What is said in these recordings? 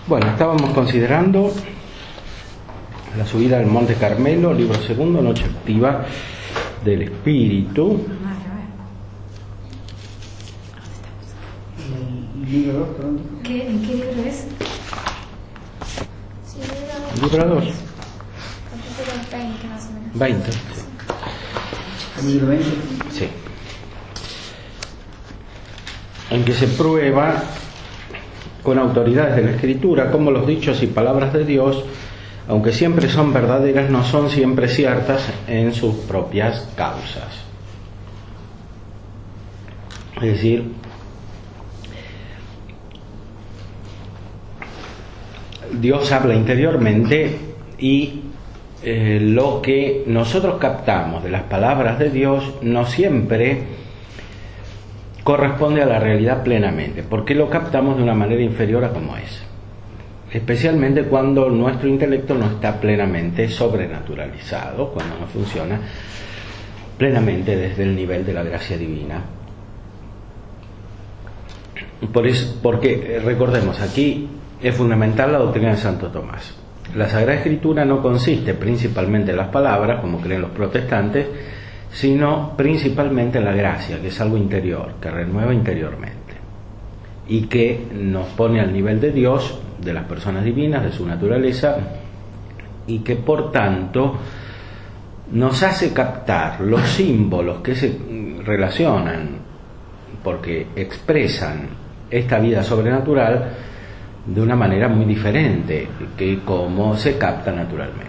Bueno, estábamos considerando la subida al Monte Carmelo, libro segundo, noche activa del Espíritu. Libro 2, perdón. ¿En qué libro es? Sí, Libro 2. capítulo 20 más o menos. 20. Libro 20. Sí. En que se prueba con autoridades de la Escritura cómo los dichos y palabras de Dios, aunque siempre son verdaderas, no son siempre ciertas en sus propias causas. Es decir, Dios habla interiormente y lo que nosotros captamos de las palabras de Dios no siempre corresponde a la realidad plenamente, porque lo captamos de una manera inferior a como es, especialmente cuando nuestro intelecto no está plenamente sobrenaturalizado, cuando no funciona plenamente desde el nivel de la gracia divina. Porque recordemos, aquí es fundamental la doctrina de Santo Tomás. La Sagrada Escritura no consiste principalmente en las palabras, como creen los protestantes, sino principalmente en la gracia, que es algo interior, que renueva interiormente y que nos pone al nivel de Dios, de las personas divinas, de su naturaleza, y que por tanto nos hace captar los símbolos que se relacionan, porque expresan esta vida sobrenatural de una manera muy diferente que como se capta naturalmente.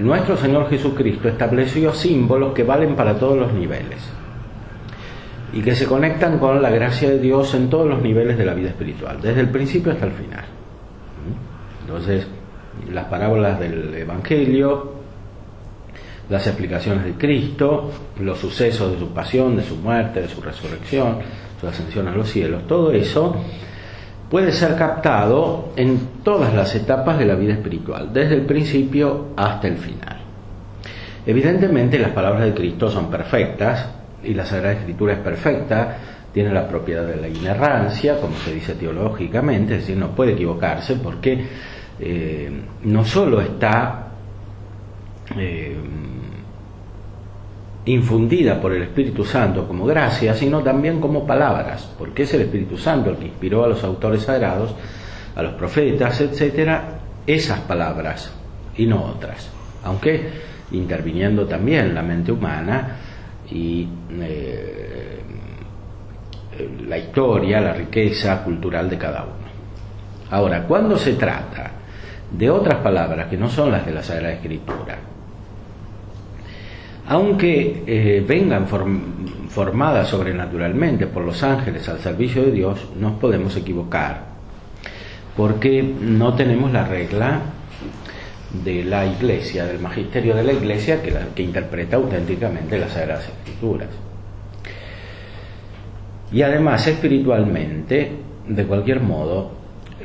Nuestro Señor Jesucristo estableció símbolos que valen para todos los niveles y que se conectan con la gracia de Dios en todos los niveles de la vida espiritual, desde el principio hasta el final. Entonces, las parábolas del Evangelio, las explicaciones de Cristo, los sucesos de su pasión, de su muerte, de su resurrección, su ascensión a los cielos, todo eso puede ser captado en todas las etapas de la vida espiritual, desde el principio hasta el final. Evidentemente las palabras de Cristo son perfectas y la Sagrada Escritura es perfecta, tiene la propiedad de la inerrancia, como se dice teológicamente, es decir, no puede equivocarse porque no solo está infundida por el Espíritu Santo como gracia, sino también como palabras, porque es el Espíritu Santo el que inspiró a los autores sagrados, a los profetas, etcétera, esas palabras y no otras, aunque interviniendo también la mente humana y la historia, la riqueza cultural de cada uno. Ahora, cuando se trata de otras palabras que no son las de la Sagrada Escritura, aunque vengan formadas sobrenaturalmente por los ángeles al servicio de Dios, nos podemos equivocar, porque no tenemos la regla de la Iglesia, del magisterio de la Iglesia, que interpreta auténticamente las Sagradas Escrituras. Y además, espiritualmente, de cualquier modo,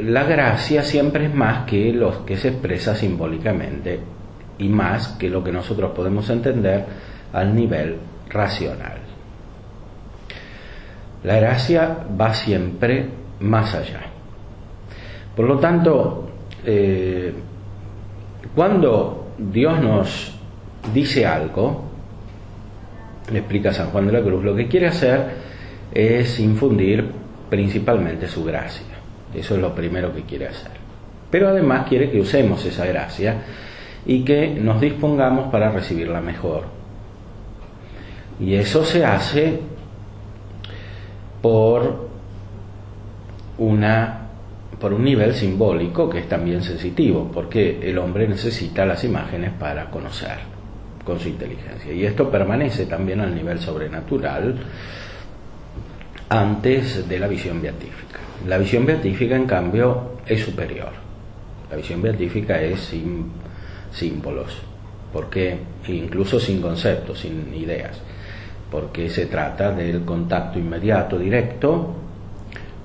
la gracia siempre es más que lo que se expresa simbólicamente y más que lo que nosotros podemos entender al nivel racional. La gracia va siempre más allá. Por lo tanto, cuando Dios nos dice algo, le explica San Juan de la Cruz, lo que quiere hacer es infundir principalmente su gracia. Eso es lo primero que quiere hacer. Pero además quiere que usemos esa gracia y que nos dispongamos para recibirla mejor. Y eso se hace por un nivel simbólico que es también sensitivo, porque el hombre necesita las imágenes para conocer con su inteligencia. Y esto permanece también al nivel sobrenatural antes de la visión beatífica. La visión beatífica, en cambio, es superior. La visión beatífica es sin símbolos, porque incluso sin conceptos, sin ideas, porque se trata del contacto inmediato, directo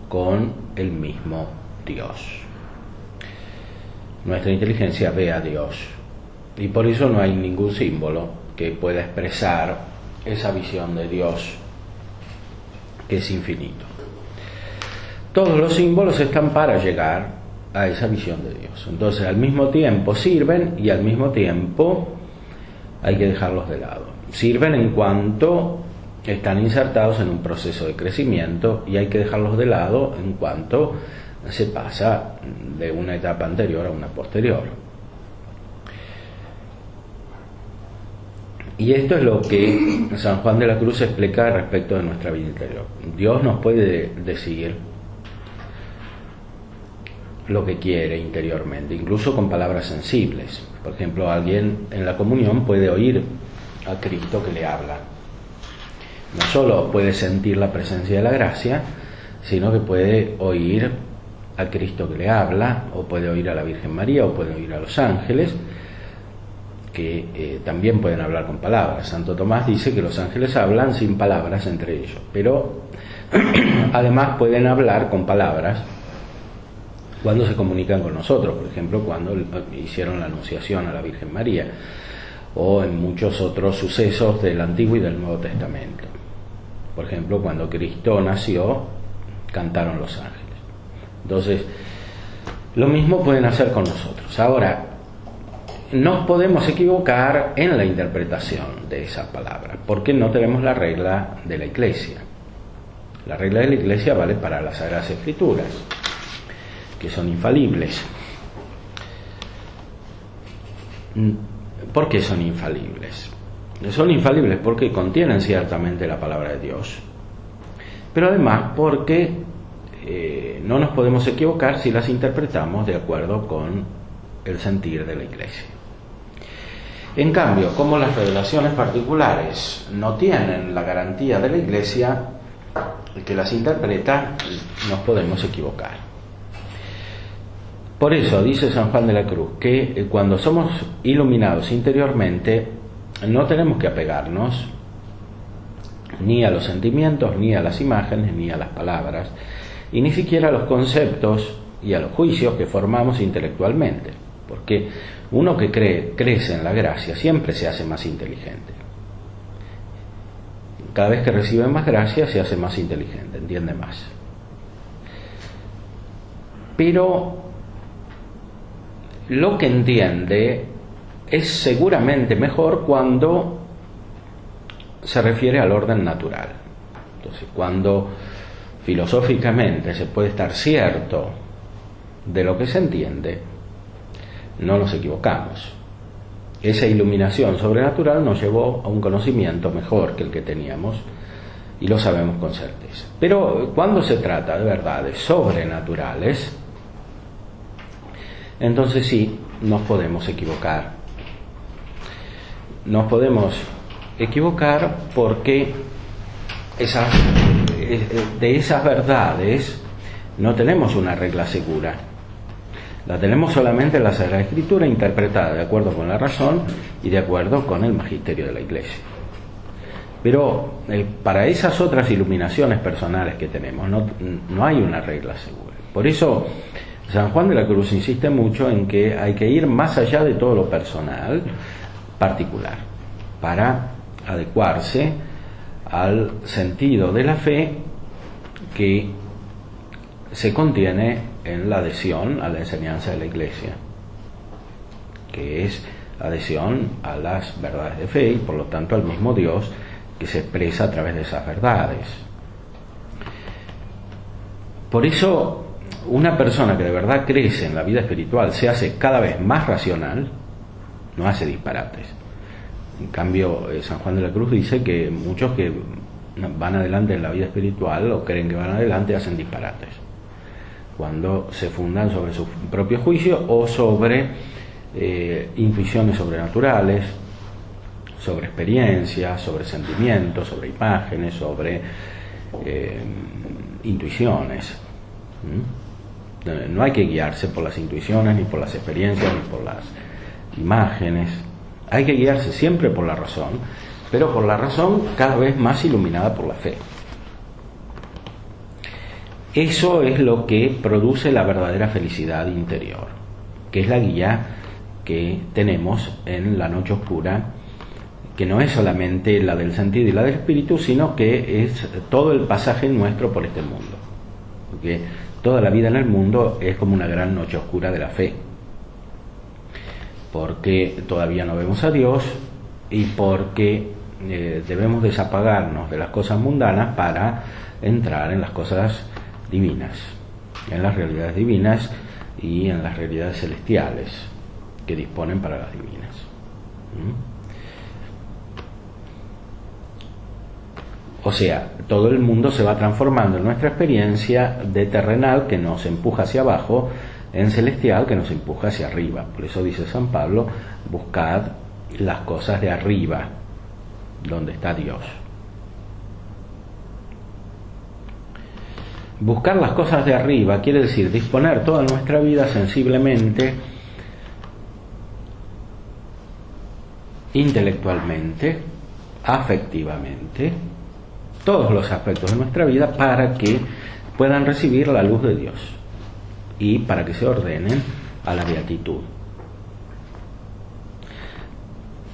con el mismo Dios. Nuestra inteligencia ve a Dios y por eso no hay ningún símbolo que pueda expresar esa visión de Dios que es infinito. Todos los símbolos están para llegar a esa visión de Dios. Entonces, al mismo tiempo sirven y al mismo tiempo hay que dejarlos de lado. Sirven en cuanto están insertados en un proceso de crecimiento y hay que dejarlos de lado en cuanto se pasa de una etapa anterior a una posterior. Y esto es lo que San Juan de la Cruz explica respecto de nuestra vida interior. Dios nos puede decir lo que quiere interiormente, incluso con palabras sensibles. Por ejemplo, alguien en la comunión puede oír a Cristo que le habla. No solo puede sentir la presencia de la gracia, sino que puede oír a Cristo que le habla, o puede oír a la Virgen María, o puede oír a los ángeles, que también pueden hablar con palabras. Santo Tomás dice que los ángeles hablan sin palabras entre ellos, pero además pueden hablar con palabras cuando se comunican con nosotros, por ejemplo, cuando hicieron la anunciación a la Virgen María, o en muchos otros sucesos del Antiguo y del Nuevo Testamento. Por ejemplo, cuando Cristo nació, cantaron los ángeles. Entonces, lo mismo pueden hacer con nosotros. Ahora, nos podemos equivocar en la interpretación de esas palabras, porque no tenemos la regla de la Iglesia. La regla de la Iglesia vale para las Sagradas Escrituras, que son infalibles. ¿Por qué son infalibles? Son infalibles porque contienen ciertamente la palabra de Dios, pero además porque no nos podemos equivocar si las interpretamos de acuerdo con el sentir de la Iglesia. En cambio, como las revelaciones particulares no tienen la garantía de la Iglesia, el que las interpreta, nos podemos equivocar. Por eso dice San Juan de la Cruz que cuando somos iluminados interiormente no tenemos que apegarnos ni a los sentimientos, ni a las imágenes, ni a las palabras, y ni siquiera a los conceptos y a los juicios que formamos intelectualmente, porque uno que crece en la gracia siempre se hace más inteligente. Cada vez que recibe más gracia se hace más inteligente, entiende más. Pero lo que entiende es seguramente mejor cuando se refiere al orden natural. Entonces, cuando filosóficamente se puede estar cierto de lo que se entiende, no nos equivocamos. Esa iluminación sobrenatural nos llevó a un conocimiento mejor que el que teníamos y lo sabemos con certeza. Pero cuando se trata de verdades sobrenaturales, entonces sí, nos podemos equivocar. Nos podemos equivocar porque de esas verdades no tenemos una regla segura. La tenemos solamente en la Sagrada Escritura, interpretada de acuerdo con la razón y de acuerdo con el magisterio de la Iglesia. Pero para esas otras iluminaciones personales que tenemos no hay una regla segura. Por eso San Juan de la Cruz insiste mucho en que hay que ir más allá de todo lo personal, particular, para adecuarse al sentido de la fe que se contiene en la adhesión a la enseñanza de la Iglesia, que es adhesión a las verdades de fe y por lo tanto al mismo Dios que se expresa a través de esas verdades. Por eso, una persona que de verdad crece en la vida espiritual se hace cada vez más racional, no hace disparates. En cambio, San Juan de la Cruz dice que muchos que van adelante en la vida espiritual o creen que van adelante hacen disparates, cuando se fundan sobre su propio juicio o sobre intuiciones sobrenaturales, sobre experiencias, sobre sentimientos, sobre imágenes, sobre intuiciones. No hay que guiarse por las intuiciones, ni por las experiencias, ni por las imágenes. Hay que guiarse siempre por la razón, pero por la razón cada vez más iluminada por la fe. Eso es lo que produce la verdadera felicidad interior, que es la guía que tenemos en la noche oscura, que no es solamente la del sentido y la del espíritu, sino que es todo el pasaje nuestro por este mundo. Porque toda la vida en el mundo es como una gran noche oscura de la fe, porque todavía no vemos a Dios y porque debemos desapagarnos de las cosas mundanas para entrar en las cosas divinas, en las realidades divinas y en las realidades celestiales que disponen para las divinas. O sea, todo el mundo se va transformando en nuestra experiencia de terrenal, que nos empuja hacia abajo, en celestial, que nos empuja hacia arriba. Por eso dice San Pablo: buscad las cosas de arriba, donde está Dios. Buscar las cosas de arriba quiere decir disponer toda nuestra vida sensiblemente, intelectualmente, afectivamente, todos los aspectos de nuestra vida para que puedan recibir la luz de Dios y para que se ordenen a la beatitud.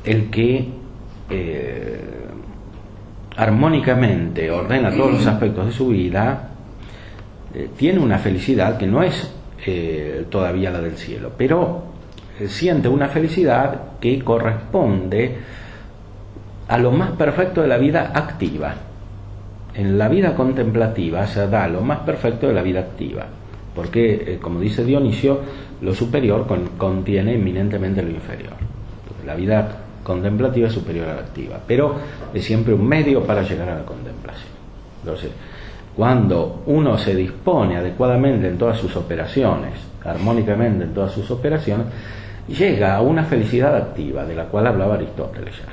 El que armónicamente ordena todos los aspectos de su vida tiene una felicidad que no es todavía la del cielo, pero siente una felicidad que corresponde a lo más perfecto de la vida activa. En la vida contemplativa se da lo más perfecto de la vida activa, porque, como dice Dionisio, lo superior contiene eminentemente lo inferior. Entonces, la vida contemplativa es superior a la activa, pero es siempre un medio para llegar a la contemplación. Entonces, cuando uno se dispone adecuadamente en todas sus operaciones, armónicamente en todas sus operaciones, llega a una felicidad activa, de la cual hablaba Aristóteles ya,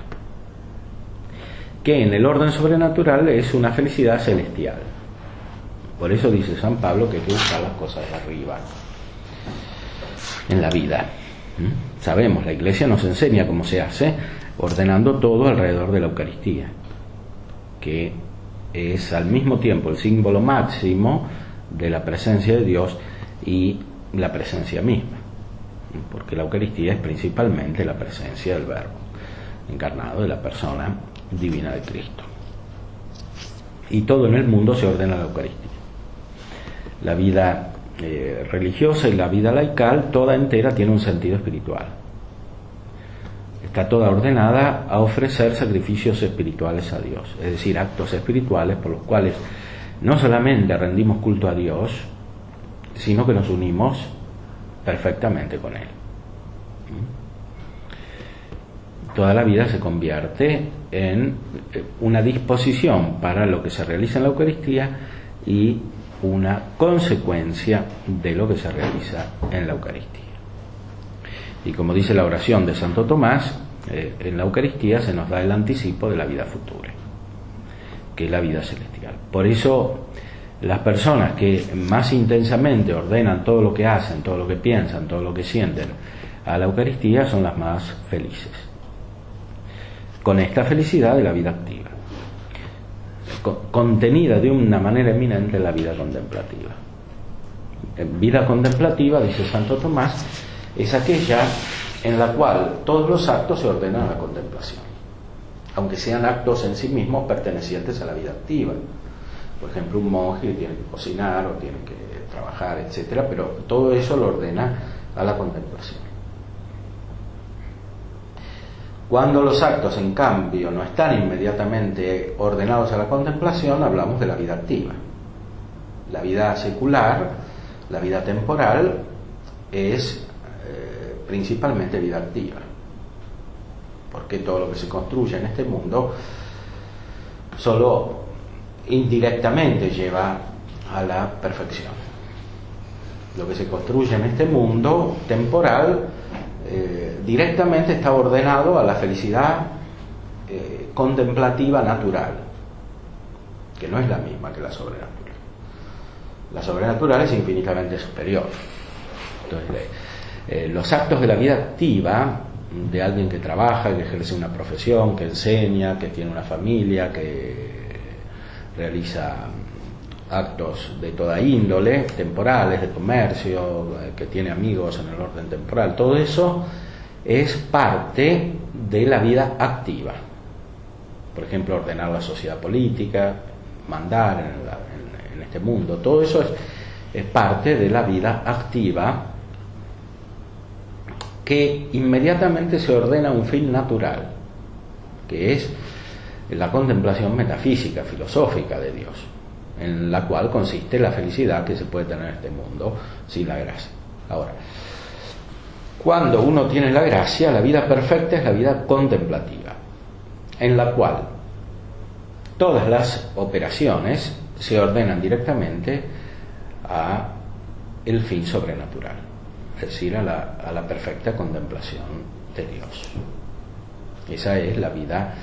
que en el orden sobrenatural es una felicidad celestial. Por eso dice San Pablo que hay que buscar las cosas de arriba en la vida. Sabemos, la Iglesia nos enseña cómo se hace, ordenando todo alrededor de la Eucaristía, que es al mismo tiempo el símbolo máximo de la presencia de Dios y la presencia misma, porque la Eucaristía es principalmente la presencia del Verbo encarnado, de la persona divina de Cristo. Y todo en el mundo se ordena a la Eucaristía. La vida religiosa y la vida laical, toda entera, tiene un sentido espiritual. Está toda ordenada a ofrecer sacrificios espirituales a Dios, es decir, actos espirituales por los cuales no solamente rendimos culto a Dios, sino que nos unimos perfectamente con Él. Toda la vida se convierte en una disposición para lo que se realiza en la Eucaristía y una consecuencia de lo que se realiza en la Eucaristía. Y como dice la oración de Santo Tomás, en la Eucaristía se nos da el anticipo de la vida futura, que es la vida celestial. Por eso las personas que más intensamente ordenan todo lo que hacen, todo lo que piensan, todo lo que sienten a la Eucaristía son las más felices, con esta felicidad de la vida activa, contenida de una manera eminente en la vida contemplativa. Vida contemplativa, dice Santo Tomás, es aquella en la cual todos los actos se ordenan a la contemplación, aunque sean actos en sí mismos pertenecientes a la vida activa. Por ejemplo, un monje que tiene que cocinar o tiene que trabajar, etcétera, pero todo eso lo ordena a la contemplación. Cuando los actos, en cambio, no están inmediatamente ordenados a la contemplación, hablamos de la vida activa. La vida secular, la vida temporal, es principalmente vida activa, porque todo lo que se construye en este mundo solo indirectamente lleva a la perfección. Lo que se construye en este mundo temporal directamente está ordenado a la felicidad contemplativa natural, que no es la misma que la sobrenatural. La sobrenatural es infinitamente superior. Entonces, los actos de la vida activa de alguien que trabaja, que ejerce una profesión, que enseña, que tiene una familia, que realiza actos de toda índole, temporales, de comercio, que tiene amigos en el orden temporal, todo eso es parte de la vida activa. Por ejemplo, ordenar la sociedad política, mandar en este mundo, todo eso es parte de la vida activa que inmediatamente se ordena un fin natural, que es la contemplación metafísica, filosófica de Dios, en la cual consiste la felicidad que se puede tener en este mundo sin la gracia. Ahora, cuando uno tiene la gracia, la vida perfecta es la vida contemplativa, en la cual todas las operaciones se ordenan directamente a el fin sobrenatural, es decir, a la perfecta contemplación de Dios. Esa es la vida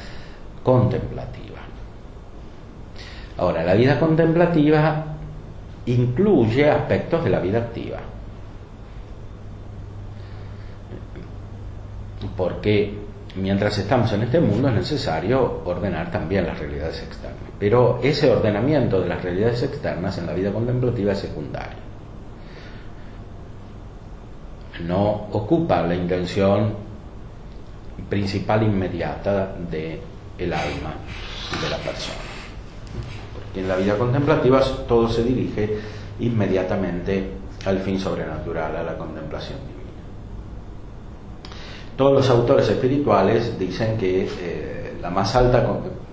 contemplativa. Ahora, la vida contemplativa incluye aspectos de la vida activa, porque mientras estamos en este mundo es necesario ordenar también las realidades externas, pero ese ordenamiento de las realidades externas en la vida contemplativa es secundario, no ocupa la intención principal inmediata del alma y de la persona, porque en la vida contemplativa todo se dirige inmediatamente al fin sobrenatural, a la contemplación divina. Todos los autores espirituales dicen que la más alta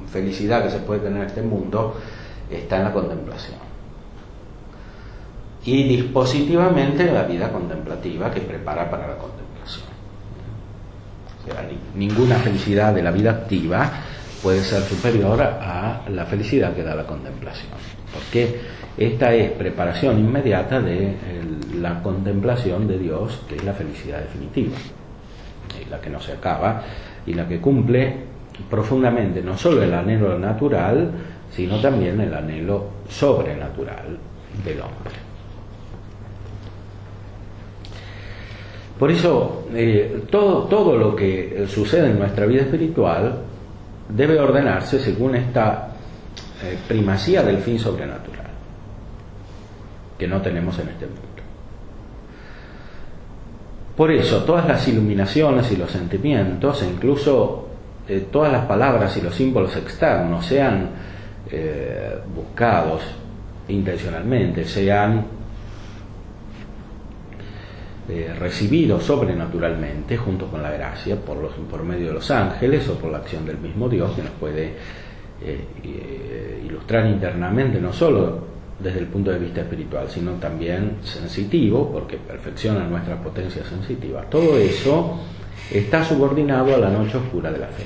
felicidad que se puede tener en este mundo está en la contemplación, y dispositivamente la vida contemplativa que prepara para la contemplación. O sea, ninguna felicidad de la vida activa puede ser superior a la felicidad que da la contemplación, porque esta es preparación inmediata de la contemplación de Dios, que es la felicidad definitiva, la que no se acaba y la que cumple profundamente no solo el anhelo natural, sino también el anhelo sobrenatural del hombre. Por eso todo lo que sucede en nuestra vida espiritual debe ordenarse según esta primacía del fin sobrenatural que no tenemos en este mundo. Por eso todas las iluminaciones y los sentimientos, e incluso todas las palabras y los símbolos externos, sean buscados intencionalmente, sean recibidos sobrenaturalmente junto con la gracia por medio de los ángeles o por la acción del mismo Dios, que nos puede ilustrar internamente, no solo desde el punto de vista espiritual, sino también sensitivo, porque perfecciona nuestra potencia sensitiva. Todo eso está subordinado a la noche oscura de la fe,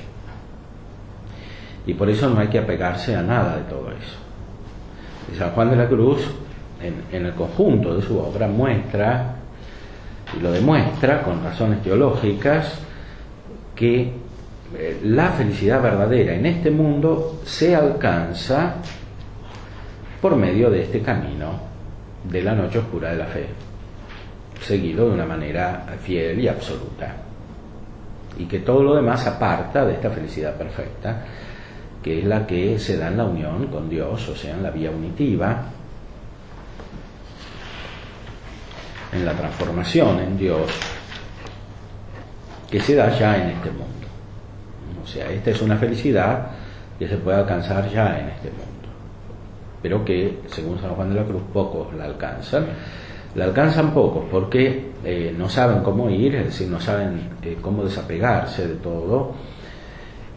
y por eso no hay que apegarse a nada de todo eso. Y San Juan de la Cruz, en el conjunto de su obra, muestra y lo demuestra con razones teológicas que la felicidad verdadera en este mundo se alcanza por medio de este camino de la noche oscura de la fe, seguido de una manera fiel y absoluta, y que todo lo demás aparta de esta felicidad perfecta, que es la que se da en la unión con Dios, o sea, en la vía unitiva, en la transformación en Dios, que se da ya en este mundo. O sea, esta es una felicidad que se puede alcanzar ya en este mundo, pero que, según San Juan de la Cruz, pocos la alcanzan. La alcanzan pocos porque no saben cómo ir, es decir, no saben cómo desapegarse de todo,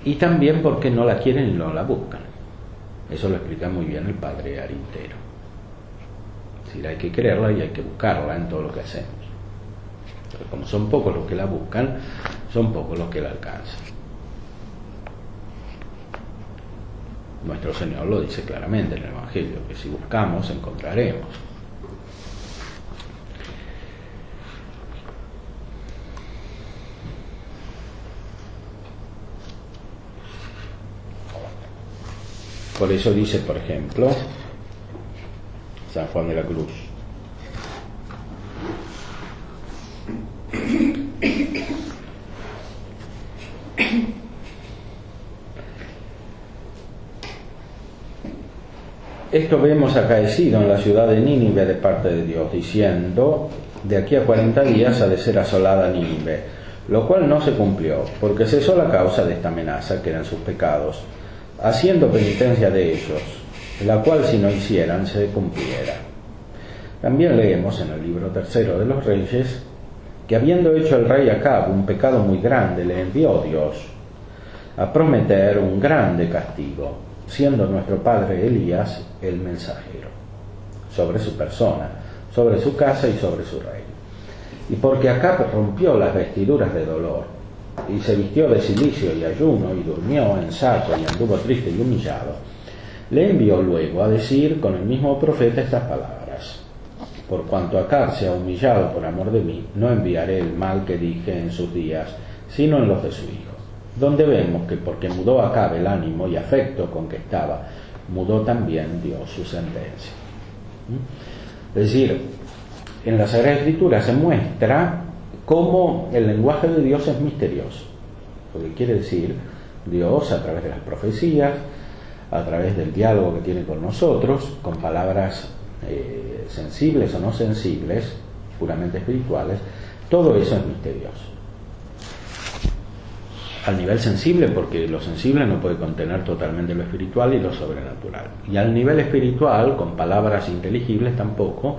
y también porque no la quieren y no la buscan. Eso lo explica muy bien el padre Arintero. Es decir, hay que quererla y hay que buscarla en todo lo que hacemos. Pero como son pocos los que la buscan, son pocos los que la alcanzan. Nuestro Señor lo dice claramente en el Evangelio, que si buscamos, encontraremos. Por eso dice, por ejemplo, San Juan de la Cruz: esto vemos acaecido en la ciudad de Nínive de parte de Dios, diciendo: de aquí a 40 días ha de ser asolada Nínive, lo cual no se cumplió, porque cesó la causa de esta amenaza, que eran sus pecados, haciendo penitencia de ellos, la cual si no hicieran se cumpliera. También leemos en el libro 3 de los Reyes que habiendo hecho el rey Acab un pecado muy grande, le envió Dios a prometer un grande castigo, siendo nuestro padre Elías el mensajero, sobre su persona, sobre su casa y sobre su reino. Y porque Acab rompió las vestiduras de dolor, y se vistió de cilicio y ayuno, y durmió en saco, y anduvo triste y humillado, le envió luego a decir con el mismo profeta estas palabras: por cuanto Acab se ha humillado por amor de mí, no enviaré el mal que dije en sus días, sino en los de su hijo. Donde vemos que porque mudó Acab el ánimo y afecto con que estaba, mudó también Dios su sentencia. Es decir, en la Sagrada Escritura se muestra cómo el lenguaje de Dios es misterioso. Lo que quiere decir, Dios a través de las profecías, a través del diálogo que tiene con nosotros, con palabras sensibles o no sensibles, puramente espirituales, todo eso es misterioso. Al nivel sensible, porque lo sensible no puede contener totalmente lo espiritual y lo sobrenatural. Y al nivel espiritual, con palabras inteligibles tampoco,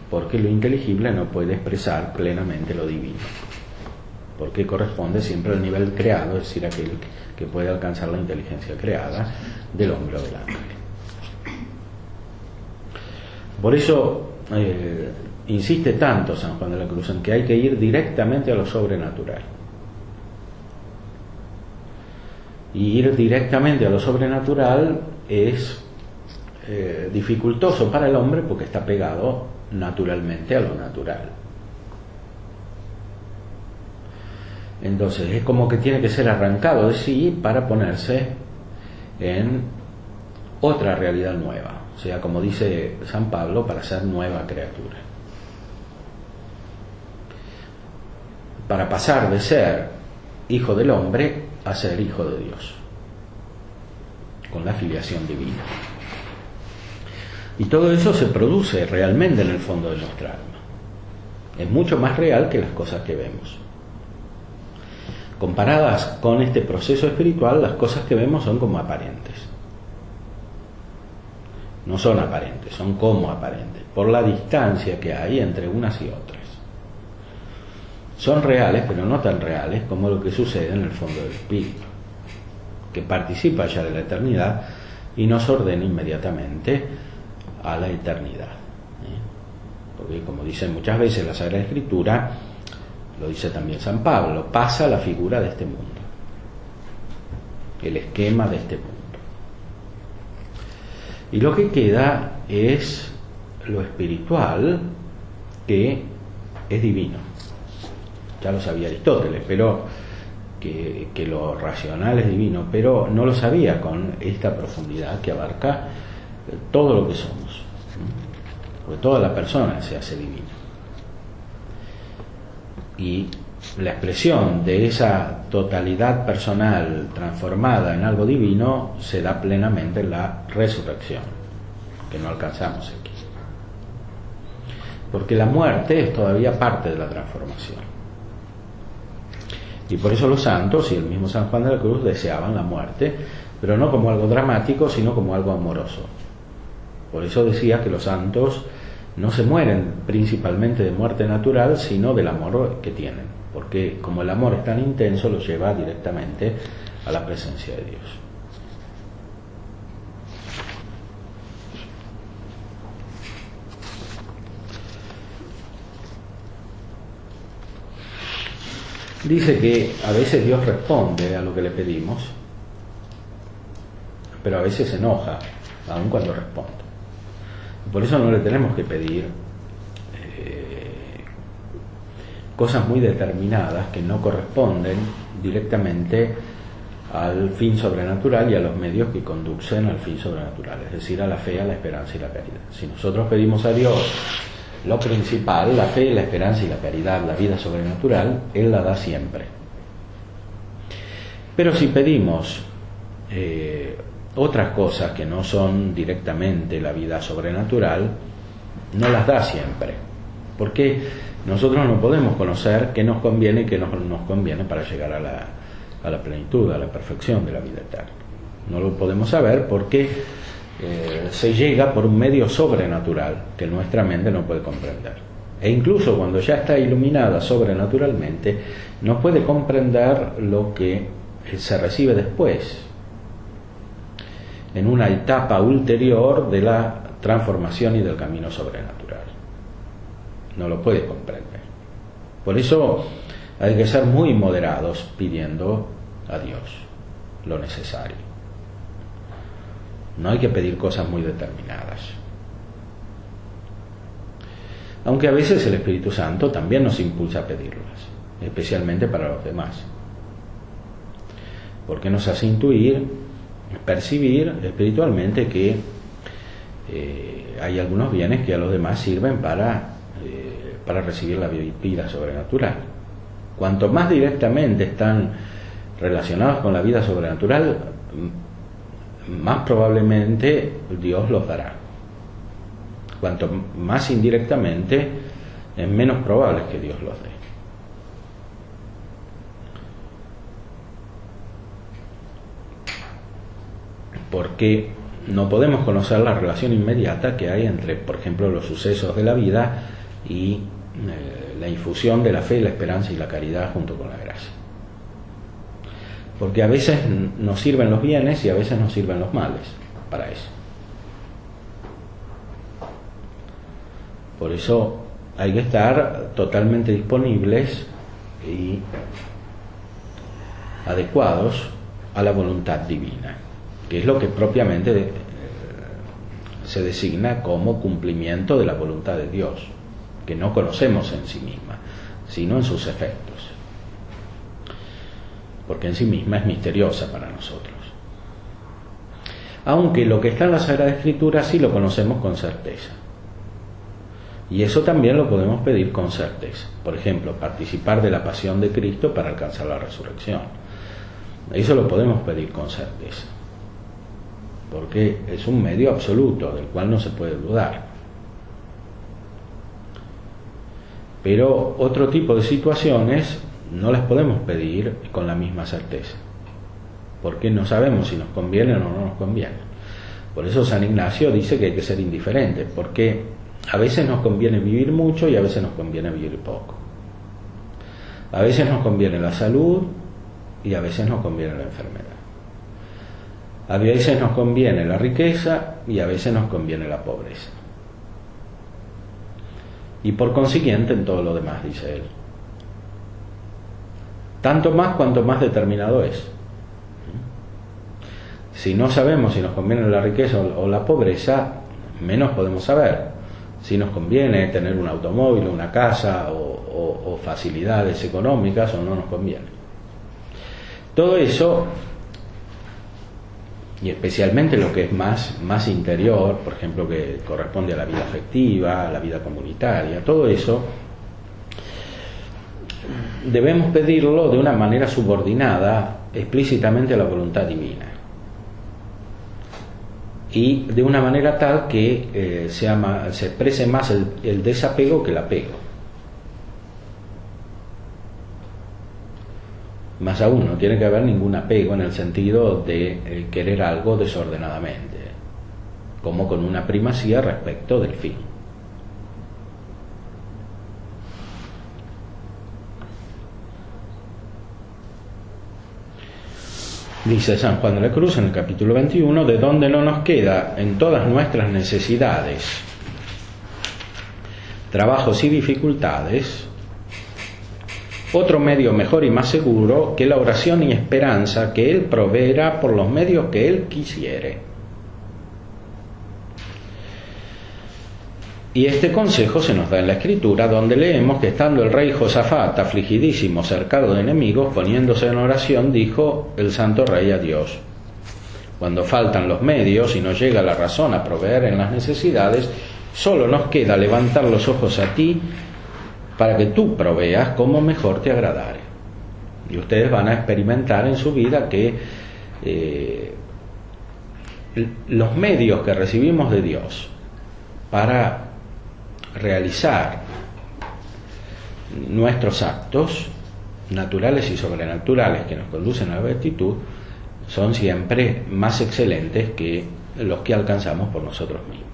porque lo inteligible no puede expresar plenamente lo divino, porque corresponde siempre al nivel creado, es decir, aquel que puede alcanzar la inteligencia creada del hombre o del ángel. Por eso insiste tanto San Juan de la Cruz en que hay que ir directamente a lo sobrenatural. Y ir directamente a lo sobrenatural es dificultoso para el hombre porque está pegado naturalmente a lo natural. Entonces es como que tiene que ser arrancado de sí para ponerse en otra realidad nueva, o sea, como dice San Pablo, para ser nueva criatura, para pasar de ser hijo del hombre a ser hijo de Dios, con la filiación divina. Y todo eso se produce realmente en el fondo de nuestra alma. Es mucho más real que las cosas que vemos. Comparadas con este proceso espiritual, las cosas que vemos son como aparentes. No son aparentes, son como aparentes, por la distancia que hay entre unas y otras. Son reales, pero no tan reales como lo que sucede en el fondo del espíritu, que participa ya de la eternidad y nos ordena inmediatamente a la eternidad. Porque, como dice muchas veces la Sagrada Escritura, lo dice también San Pablo, pasa la figura de este mundo, el esquema de este mundo. Y lo que queda es lo espiritual, que es divino. Ya lo sabía Aristóteles, pero que lo racional es divino, pero no lo sabía con esta profundidad que abarca todo lo que somos, porque toda la persona se hace divina. Y la expresión de esa totalidad personal transformada en algo divino se da plenamente en la resurrección, que no alcanzamos aquí, porque la muerte es todavía parte de la transformación. Y por eso los santos y el mismo San Juan de la Cruz deseaban la muerte, pero no como algo dramático, sino como algo amoroso. Por eso decía que los santos no se mueren principalmente de muerte natural, sino del amor que tienen, porque como el amor es tan intenso, los lleva directamente a la presencia de Dios. Dice que a veces Dios responde a lo que le pedimos, pero a veces se enoja, aun cuando responde. Por eso no le tenemos que pedir cosas muy determinadas que no corresponden directamente al fin sobrenatural y a los medios que conducen al fin sobrenatural, es decir, a la fe, a la esperanza y la caridad. Si nosotros pedimos a Dios lo principal, la fe, la esperanza y la caridad, la vida sobrenatural, Él la da siempre. Pero si pedimos otras cosas que no son directamente la vida sobrenatural, no las da siempre, porque nosotros no podemos conocer qué nos conviene y qué no nos conviene para llegar a la plenitud, a la perfección de la vida eterna. No lo podemos saber porque se llega por un medio sobrenatural que nuestra mente no puede comprender. E incluso cuando ya está iluminada sobrenaturalmente, no puede comprender lo que se recibe después, en una etapa ulterior de la transformación y del camino sobrenatural. No lo puede comprender. Por eso hay que ser muy moderados pidiendo a Dios lo necesario. No hay que pedir cosas muy determinadas. Aunque a veces el Espíritu Santo también nos impulsa a pedirlas, especialmente para los demás. Porque nos hace intuir, percibir espiritualmente que hay algunos bienes que a los demás sirven para recibir la vida sobrenatural. Cuanto más directamente están relacionados con la vida sobrenatural, más probablemente Dios los dará. Cuanto más indirectamente, es menos probable que Dios los dé. Porque no podemos conocer la relación inmediata que hay entre, por ejemplo, los sucesos de la vida y la infusión de la fe, la esperanza y la caridad junto con la gracia. Porque a veces nos sirven los bienes y a veces nos sirven los males para eso. Por eso hay que estar totalmente disponibles y adecuados a la voluntad divina, que es lo que propiamente se designa como cumplimiento de la voluntad de Dios, que no conocemos en sí misma, sino en sus efectos, porque en sí misma es misteriosa para nosotros. Aunque lo que está en la Sagrada Escritura sí lo conocemos con certeza, y eso también lo podemos pedir con certeza. Por ejemplo, participar de la pasión de Cristo para alcanzar la resurrección. Eso lo podemos pedir con certeza, porque es un medio absoluto del cual no se puede dudar. Pero otro tipo de situaciones no las podemos pedir con la misma certeza, porque no sabemos si nos conviene o no nos conviene. Por eso San Ignacio dice que hay que ser indiferente, porque a veces nos conviene vivir mucho y a veces nos conviene vivir poco. A veces nos conviene la salud y a veces nos conviene la enfermedad. A veces nos conviene la riqueza y a veces nos conviene la pobreza. Y por consiguiente en todo lo demás, dice él. Tanto más cuanto más determinado es. Si no sabemos si nos conviene la riqueza o la pobreza, menos podemos saber si nos conviene tener un automóvil, una casa o facilidades económicas o no nos conviene. Todo eso, y especialmente lo que es más interior, por ejemplo, que corresponde a la vida afectiva, a la vida comunitaria, todo eso debemos pedirlo de una manera subordinada explícitamente a la voluntad divina, y de una manera tal que se exprese más el desapego que el apego. Más aún, no tiene que haber ningún apego en el sentido de querer algo desordenadamente, como con una primacía respecto del fin. Dice San Juan de la Cruz en el capítulo 21, de donde no nos queda en todas nuestras necesidades, trabajos y dificultades, otro medio mejor y más seguro que la oración y esperanza que Él proveerá por los medios que Él quisiere. Y este consejo se nos da en la Escritura, donde leemos que estando el rey Josafat afligidísimo, cercado de enemigos, poniéndose en oración, dijo el santo rey a Dios: cuando faltan los medios y no llega la razón a proveer en las necesidades, solo nos queda levantar los ojos a ti para que tú proveas como mejor te agradare. Y ustedes van a experimentar en su vida que los medios que recibimos de Dios para realizar nuestros actos naturales y sobrenaturales que nos conducen a la beatitud son siempre más excelentes que los que alcanzamos por nosotros mismos.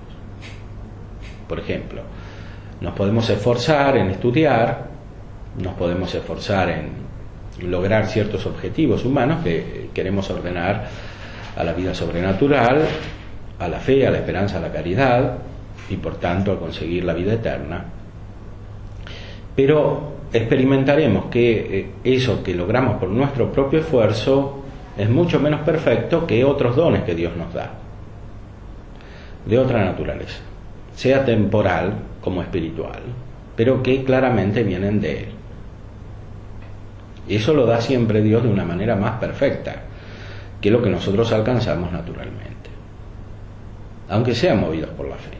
Por ejemplo, nos podemos esforzar en estudiar, nos podemos esforzar en lograr ciertos objetivos humanos que queremos ordenar a la vida sobrenatural, a la fe, a la esperanza, a la caridad y por tanto a conseguir la vida eterna. Pero experimentaremos que eso que logramos por nuestro propio esfuerzo es mucho menos perfecto que otros dones que Dios nos da, de otra naturaleza, sea temporal como espiritual, pero que claramente vienen de Él. Eso lo da siempre Dios de una manera más perfecta que lo que nosotros alcanzamos naturalmente, aunque sean movidos por la fe.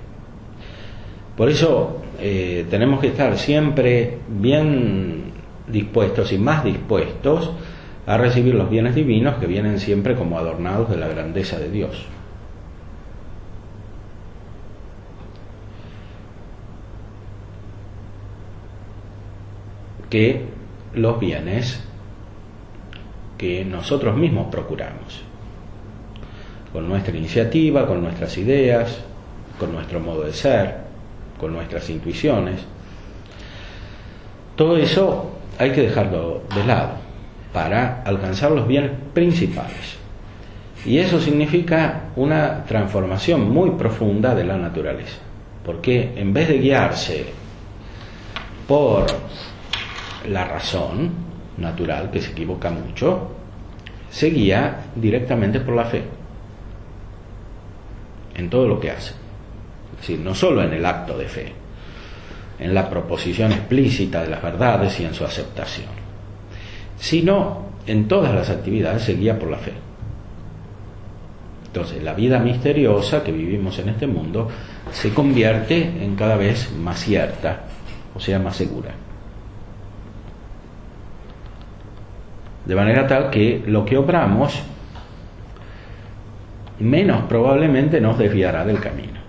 Por eso tenemos que estar siempre bien dispuestos y más dispuestos a recibir los bienes divinos que vienen siempre como adornados de la grandeza de Dios. Que los bienes que nosotros mismos procuramos, con nuestra iniciativa, con nuestras ideas, con nuestro modo de ser, con nuestras intuiciones. Todo eso hay que dejarlo de lado para alcanzar los bienes principales. Y eso significa una transformación muy profunda de la naturaleza, porque en vez de guiarse por la razón natural, que se equivoca mucho, se guía directamente por la fe en todo lo que hace. Es decir, no solo en el acto de fe, en la proposición explícita de las verdades y en su aceptación, sino en todas las actividades se guía por la fe. Entonces, la vida misteriosa que vivimos en este mundo se convierte en cada vez más cierta, o sea, más segura. De manera tal que lo que obramos menos probablemente nos desviará del camino.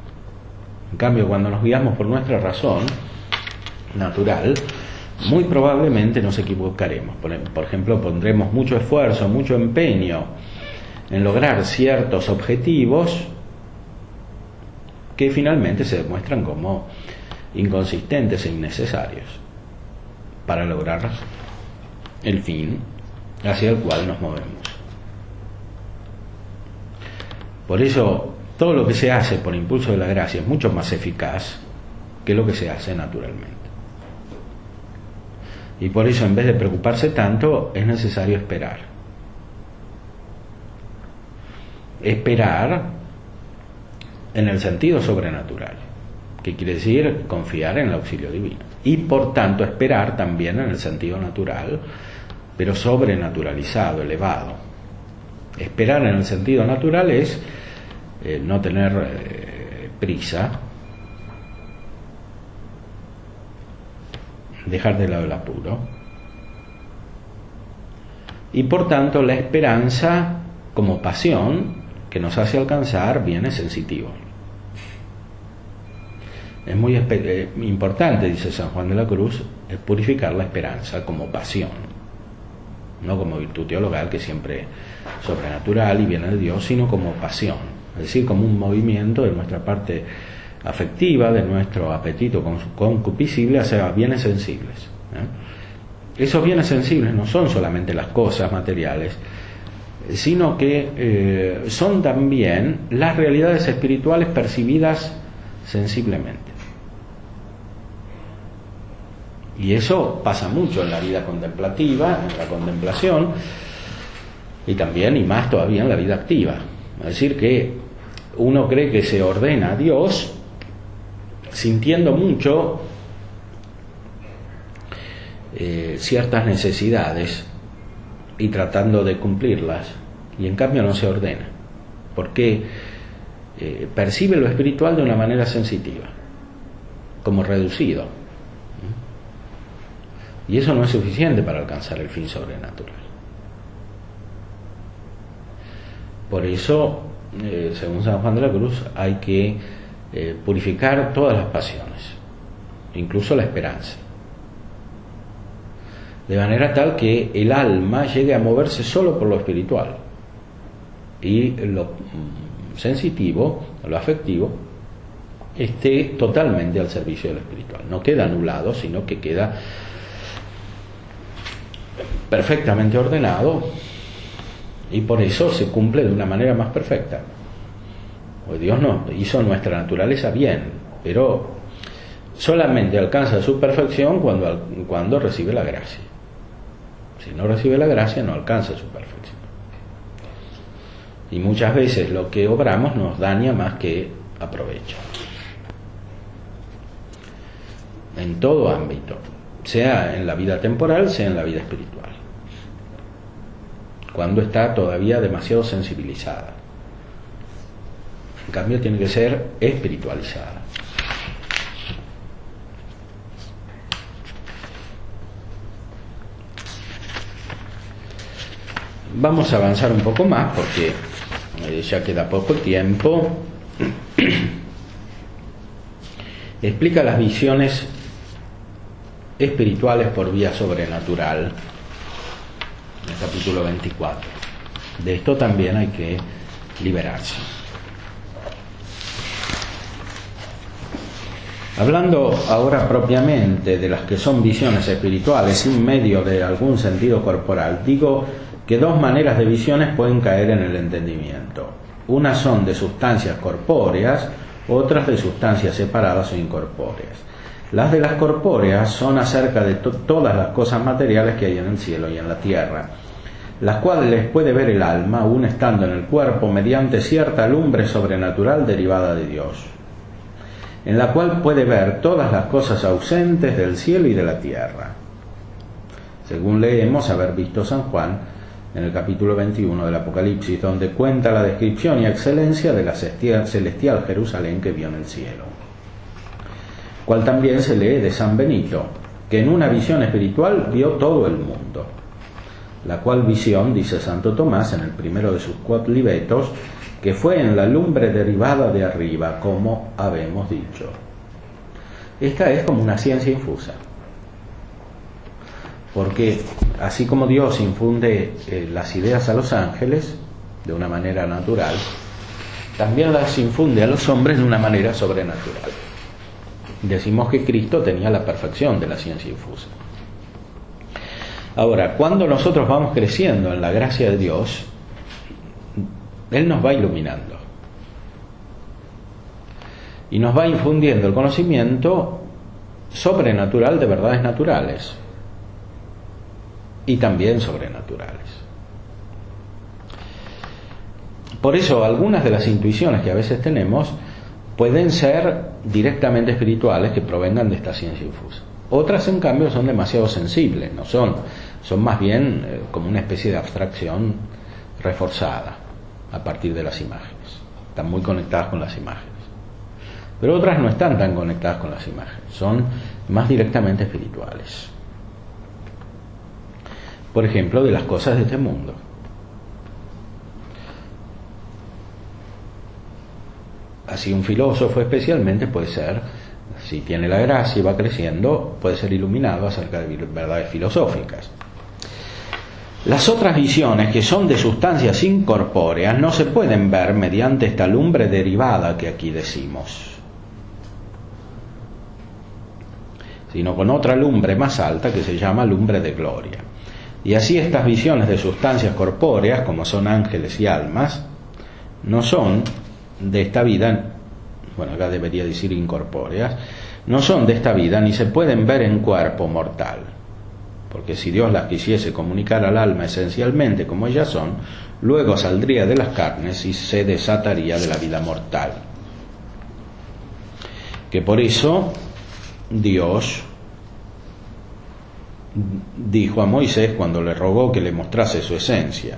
En cambio, cuando nos guiamos por nuestra razón natural, muy probablemente nos equivocaremos. Por ejemplo, pondremos mucho esfuerzo, mucho empeño en lograr ciertos objetivos que finalmente se demuestran como inconsistentes e innecesarios para lograr el fin hacia el cual nos movemos. Por eso, todo lo que se hace por impulso de la gracia es mucho más eficaz que lo que se hace naturalmente. Y por eso, en vez de preocuparse tanto, es necesario esperar. Esperar en el sentido sobrenatural, que quiere decir confiar en el auxilio divino. Y por tanto, esperar también en el sentido natural, pero sobrenaturalizado, elevado. Esperar en el sentido natural es no tener prisa, dejar de lado el apuro, y por tanto la esperanza como pasión que nos hace alcanzar bienes sensitivos. Es muy importante, dice San Juan de la Cruz, purificar la esperanza como pasión, no como virtud teologal, que siempre es sobrenatural y viene de Dios, sino como pasión, es decir, como un movimiento de nuestra parte afectiva, de nuestro apetito concupiscible hacia bienes sensibles. Esos bienes sensibles no son solamente las cosas materiales, sino que son también las realidades espirituales percibidas sensiblemente. Y eso pasa mucho en la vida contemplativa, en la contemplación, y también, y más todavía, en la vida activa. Es decir, que uno cree que se ordena a Dios sintiendo mucho ciertas necesidades y tratando de cumplirlas, y en cambio no se ordena, porque percibe lo espiritual de una manera sensitiva, como reducido. Y eso no es suficiente para alcanzar el fin sobrenatural. Por eso, según San Juan de la Cruz, hay que purificar todas las pasiones, incluso la esperanza, de manera tal que el alma llegue a moverse solo por lo espiritual y lo sensitivo, lo afectivo, esté totalmente al servicio del espiritual. No queda anulado, sino que queda perfectamente ordenado, y por eso se cumple de una manera más perfecta. Pues Dios nos hizo nuestra naturaleza bien, pero solamente alcanza su perfección cuando recibe la gracia. Si no recibe la gracia, no alcanza su perfección. Y muchas veces lo que obramos nos daña más que aprovecha. En todo ámbito, sea en la vida temporal, sea en la vida espiritual. Cuando está todavía demasiado sensibilizada. En cambio, tiene que ser espiritualizada. Vamos a avanzar un poco más porque ya queda poco tiempo. Explica las visiones espirituales por vía sobrenatural en el capítulo 24. De esto también hay que liberarse. Hablando ahora propiamente de las que son visiones espirituales sin medio de algún sentido corporal, digo que dos maneras de visiones pueden caer en el entendimiento. Unas son de sustancias corpóreas, otras de sustancias separadas o incorpóreas. Las de las corpóreas son acerca de todas las cosas materiales que hay en el cielo y en la tierra, las cuales puede ver el alma, aún estando en el cuerpo, mediante cierta lumbre sobrenatural derivada de Dios, en la cual puede ver todas las cosas ausentes del cielo y de la tierra, según leemos haber visto San Juan en el capítulo 21 del Apocalipsis, donde cuenta la descripción y excelencia de la celestial Jerusalén que vio en el cielo. Cual también se lee de San Benito, que en una visión espiritual vio todo el mundo, la cual visión, dice Santo Tomás en el primero de sus Quodlibetos, que fue en la lumbre derivada de arriba, como habemos dicho. Esta es como una ciencia infusa, porque así como Dios infunde las ideas a los ángeles de una manera natural, también las infunde a los hombres de una manera sobrenatural. Decimos que Cristo tenía la perfección de la ciencia infusa. Ahora, cuando nosotros vamos creciendo en la gracia de Dios, Él nos va iluminando y nos va infundiendo el conocimiento sobrenatural de verdades naturales y también sobrenaturales. Por eso algunas de las intuiciones que a veces tenemos pueden ser directamente espirituales, que provengan de esta ciencia infusa. Otras, en cambio, son demasiado sensibles, no son más bien como una especie de abstracción reforzada a partir de las imágenes. Están muy conectadas con las imágenes. Pero otras no están tan conectadas con las imágenes, son más directamente espirituales. Por ejemplo, de las cosas de este mundo. Así un filósofo especialmente puede ser, si tiene la gracia y va creciendo, puede ser iluminado acerca de verdades filosóficas. Las otras visiones, que son de sustancias incorpóreas, no se pueden ver mediante esta lumbre derivada que aquí decimos, sino con otra lumbre más alta que se llama lumbre de gloria. Y así estas visiones de sustancias corpóreas, como son ángeles y almas, no son de esta vida, bueno, acá debería decir incorpóreas, no son de esta vida ni se pueden ver en cuerpo mortal, porque si Dios las quisiese comunicar al alma esencialmente como ellas son, luego saldría de las carnes y se desataría de la vida mortal. Que por eso Dios dijo a Moisés cuando le rogó que le mostrase su esencia: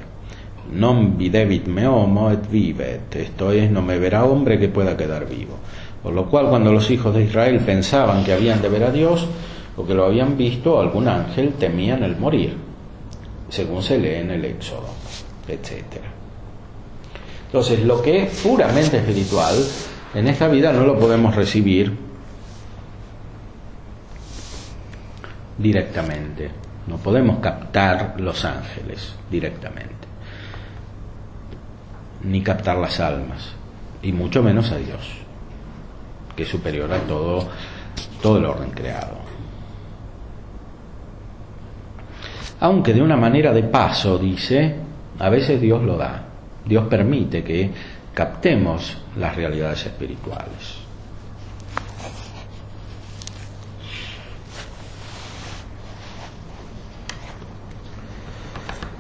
non videbit me homo et vivet, esto es, no me verá hombre que pueda quedar vivo. Por lo cual, cuando los hijos de Israel pensaban que habían de ver a Dios o que lo habían visto, algún ángel, temían el morir, según se lee en el Éxodo, etc. Entonces, lo que es puramente espiritual en esta vida no lo podemos recibir directamente, no podemos captar los ángeles directamente. ni captar las almas, y mucho menos a Dios, que es superior a todo el orden creado. Aunque de una manera de paso, dice, a veces Dios lo da. Dios permite que captemos las realidades espirituales.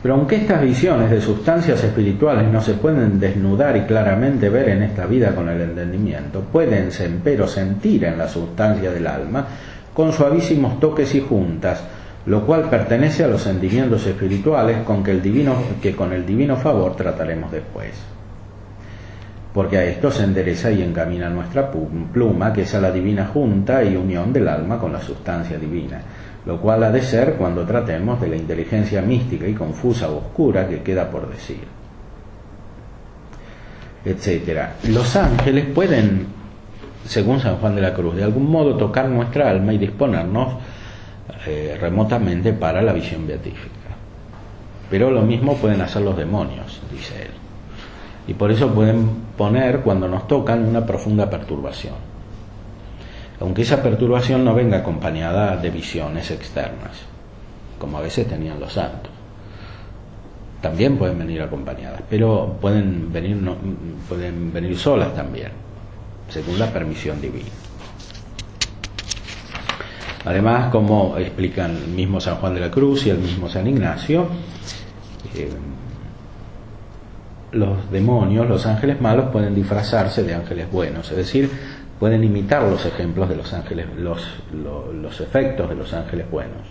Pero aunque estas visiones de sustancias espirituales no se pueden desnudar y claramente ver en esta vida con el entendimiento, puédense empero sentir en la sustancia del alma con suavísimos toques y juntas, lo cual pertenece a los sentimientos espirituales que con el divino favor trataremos después. Porque a esto se endereza y encamina nuestra pluma, que es a la divina junta y unión del alma con la sustancia divina, lo cual ha de ser cuando tratemos de la inteligencia mística y confusa o oscura que queda por decir, etcétera. Los ángeles pueden, según San Juan de la Cruz, de algún modo tocar nuestra alma y disponernos remotamente para la visión beatífica. Pero lo mismo pueden hacer los demonios, dice él. Y por eso pueden poner, cuando nos tocan, una profunda perturbación. Aunque esa perturbación no venga acompañada de visiones externas, como a veces tenían los santos. También pueden venir acompañadas, pero pueden venir solas también, según la permisión divina. Además, como explican el mismo San Juan de la Cruz y el mismo San Ignacio, los demonios, los ángeles malos, pueden disfrazarse de ángeles buenos, es decir, pueden imitar los ejemplos de los ángeles, los efectos de los ángeles buenos,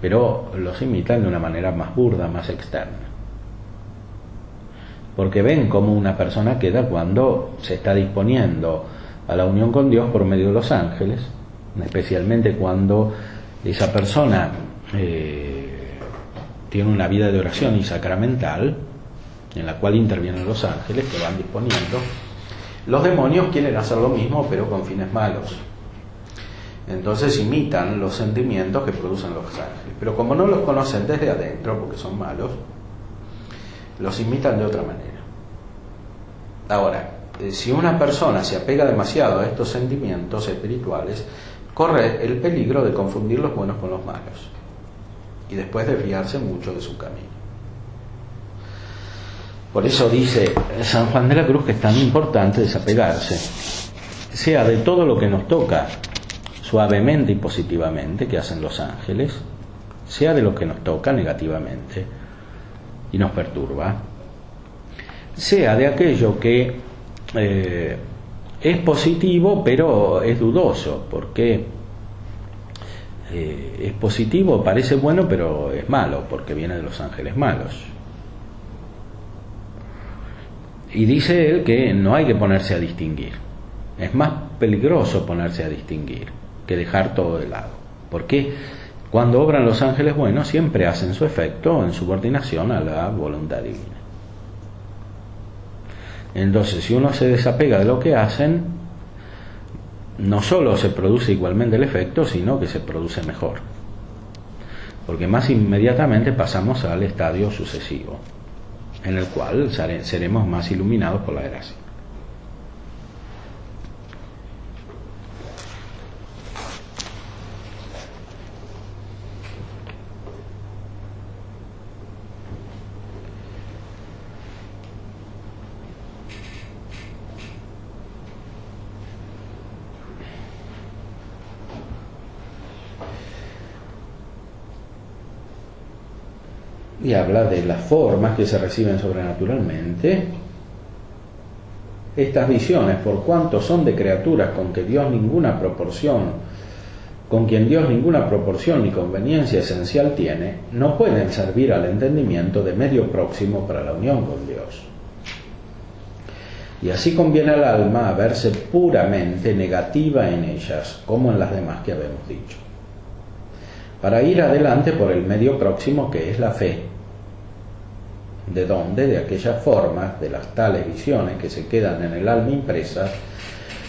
pero los imitan de una manera más burda, más externa, porque ven cómo una persona queda cuando se está disponiendo a la unión con Dios por medio de los ángeles, especialmente cuando esa persona tiene una vida de oración y sacramental en la cual intervienen los ángeles que van disponiendo. Los demonios quieren hacer lo mismo, pero con fines malos. Entonces imitan los sentimientos que producen los ángeles, pero como no los conocen desde adentro, porque son malos, los imitan de otra manera. Ahora, si una persona se apega demasiado a estos sentimientos espirituales, corre el peligro de confundir los buenos con los malos y después desviarse mucho de su camino. Por eso dice San Juan de la Cruz que es tan importante desapegarse, sea de todo lo que nos toca suavemente y positivamente, que hacen los ángeles, sea de lo que nos toca negativamente y nos perturba, sea de aquello que es positivo pero es dudoso, porque es positivo, parece bueno, pero es malo, porque viene de los ángeles malos. Y dice él que no hay que ponerse a distinguir. Es más peligroso ponerse a distinguir que dejar todo de lado, porque cuando obran los ángeles buenos siempre hacen su efecto en subordinación a la voluntad divina. Entonces, si uno se desapega de lo que hacen, no solo se produce igualmente el efecto, sino que se produce mejor, porque más inmediatamente pasamos al estadio sucesivo, en el cual seremos más iluminados por la gracia. Y habla de las formas que se reciben sobrenaturalmente. Estas visiones, por cuanto son de criaturas con quien Dios ninguna proporción ni conveniencia esencial tiene, no pueden servir al entendimiento de medio próximo para la unión con Dios. Y así conviene al alma a verse puramente negativa en ellas, como en las demás que habemos dicho, para ir adelante por el medio próximo que es la fe, de aquellas formas, de las tales visiones que se quedan en el alma impresas,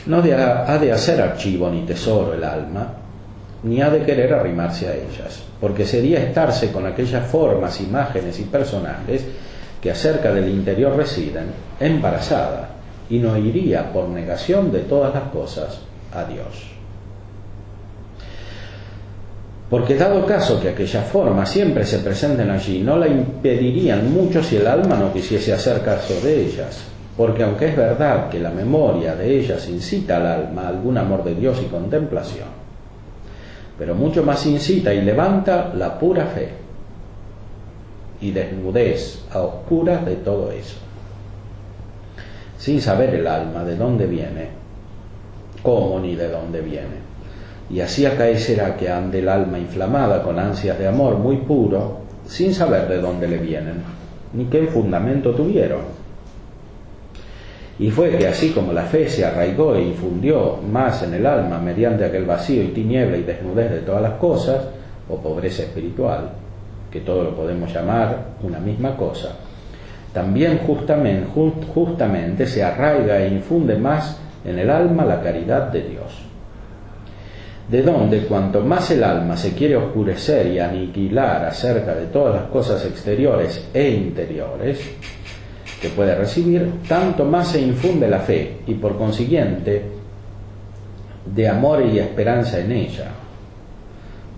no ha de hacer archivo ni tesoro el alma, ni ha de querer arrimarse a ellas, porque sería estarse con aquellas formas, imágenes y personajes que acerca del interior residen, embarazada, y no iría por negación de todas las cosas a Dios. Porque dado caso que aquellas formas siempre se presenten allí, no la impedirían mucho si el alma no quisiese hacer caso de ellas, porque aunque es verdad que la memoria de ellas incita al alma a algún amor de Dios y contemplación, pero mucho más incita y levanta la pura fe y desnudez a oscuras de todo eso, sin saber el alma de dónde viene, cómo ni de dónde viene. Y así acaecerá que ande el alma inflamada con ansias de amor muy puro, sin saber de dónde le vienen, ni qué fundamento tuvieron. Y fue que así como la fe se arraigó e infundió más en el alma mediante aquel vacío y tiniebla y desnudez de todas las cosas, o pobreza espiritual, que todo lo podemos llamar una misma cosa, también justamente se arraiga e infunde más en el alma la caridad de Dios. De donde cuanto más el alma se quiere oscurecer y aniquilar acerca de todas las cosas exteriores e interiores que puede recibir, tanto más se infunde la fe y por consiguiente de amor y esperanza en ella,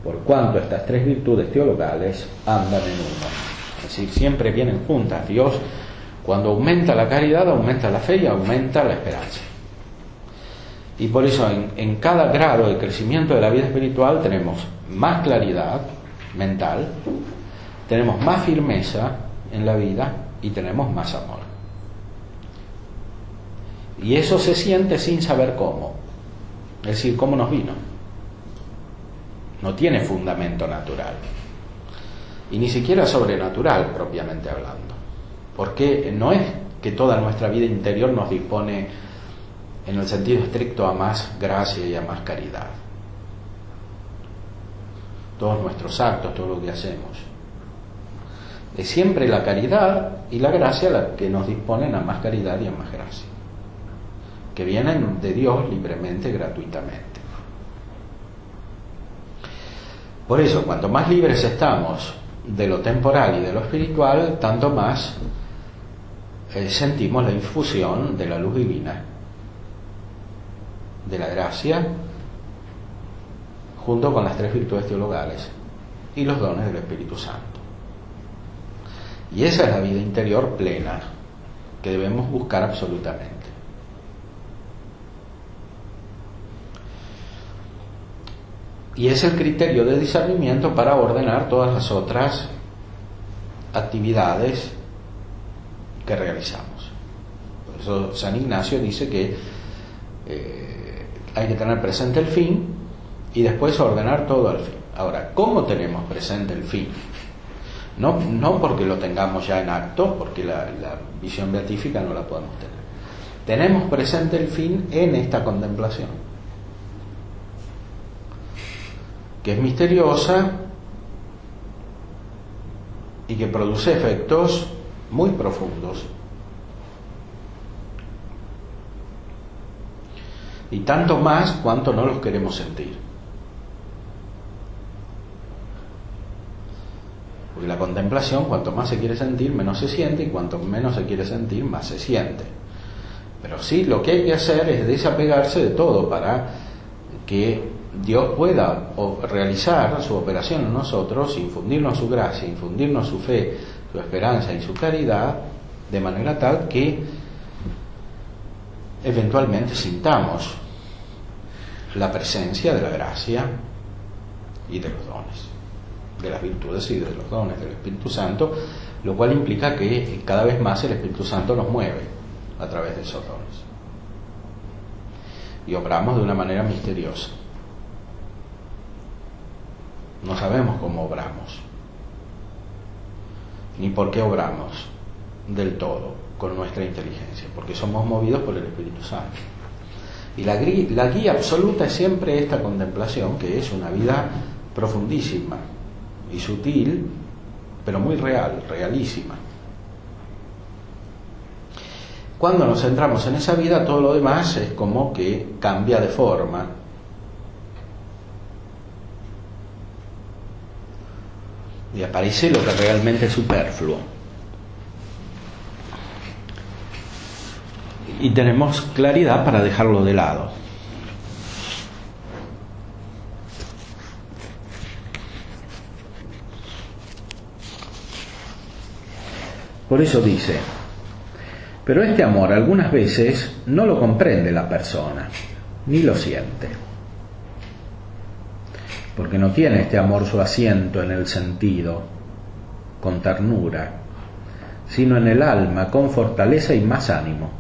por cuanto estas tres virtudes teologales andan en uno, es decir, siempre vienen juntas. Dios, cuando aumenta la caridad, aumenta la fe y aumenta la esperanza. Y por eso en cada grado de crecimiento de la vida espiritual tenemos más claridad mental, tenemos más firmeza en la vida y tenemos más amor. Y eso se siente sin saber cómo, es decir, cómo nos vino. No tiene fundamento natural y ni siquiera sobrenatural propiamente hablando, porque no es que toda nuestra vida interior nos dispone en el sentido estricto a más gracia y a más caridad. Todos nuestros actos, todo lo que hacemos, es siempre la caridad y la gracia la que nos disponen a más caridad y a más gracia, que vienen de Dios libremente, gratuitamente. Por eso, cuanto más libres estamos de lo temporal y de lo espiritual, tanto más sentimos la infusión de la luz divina, de la gracia, junto con las tres virtudes teologales y los dones del Espíritu Santo. Y esa es la vida interior plena que debemos buscar absolutamente. Y es el criterio de discernimiento para ordenar todas las otras actividades que realizamos. Por eso San Ignacio dice que hay que tener presente el fin y después ordenar todo al fin. Ahora, ¿cómo tenemos presente el fin? No porque lo tengamos ya en acto, porque la visión beatífica no la podemos tener. Tenemos presente el fin en esta contemplación, que es misteriosa y que produce efectos muy profundos. Y tanto más cuanto no los queremos sentir. Porque la contemplación, cuanto más se quiere sentir, menos se siente, y cuanto menos se quiere sentir, más se siente. Pero sí, lo que hay que hacer es desapegarse de todo para que Dios pueda realizar su operación en nosotros, infundirnos su gracia, infundirnos su fe, su esperanza y su caridad, de manera tal que eventualmente sintamos la presencia de la gracia y de los dones, de las virtudes y de los dones del Espíritu Santo, lo cual implica que cada vez más el Espíritu Santo nos mueve a través de esos dones y obramos de una manera misteriosa. No sabemos cómo obramos ni por qué obramos del todo con nuestra inteligencia, porque somos movidos por el Espíritu Santo. Y la guía absoluta es siempre esta contemplación, que es una vida profundísima y sutil, pero muy real, realísima. Cuando nos centramos en esa vida, todo lo demás es como que cambia de forma. Y aparece lo que realmente es superfluo. y tenemos claridad para dejarlo de lado. Por eso dice: pero este amor algunas veces no lo comprende la persona, ni lo siente, porque no tiene este amor su asiento en el sentido, con ternura, sino en el alma, con fortaleza y más ánimo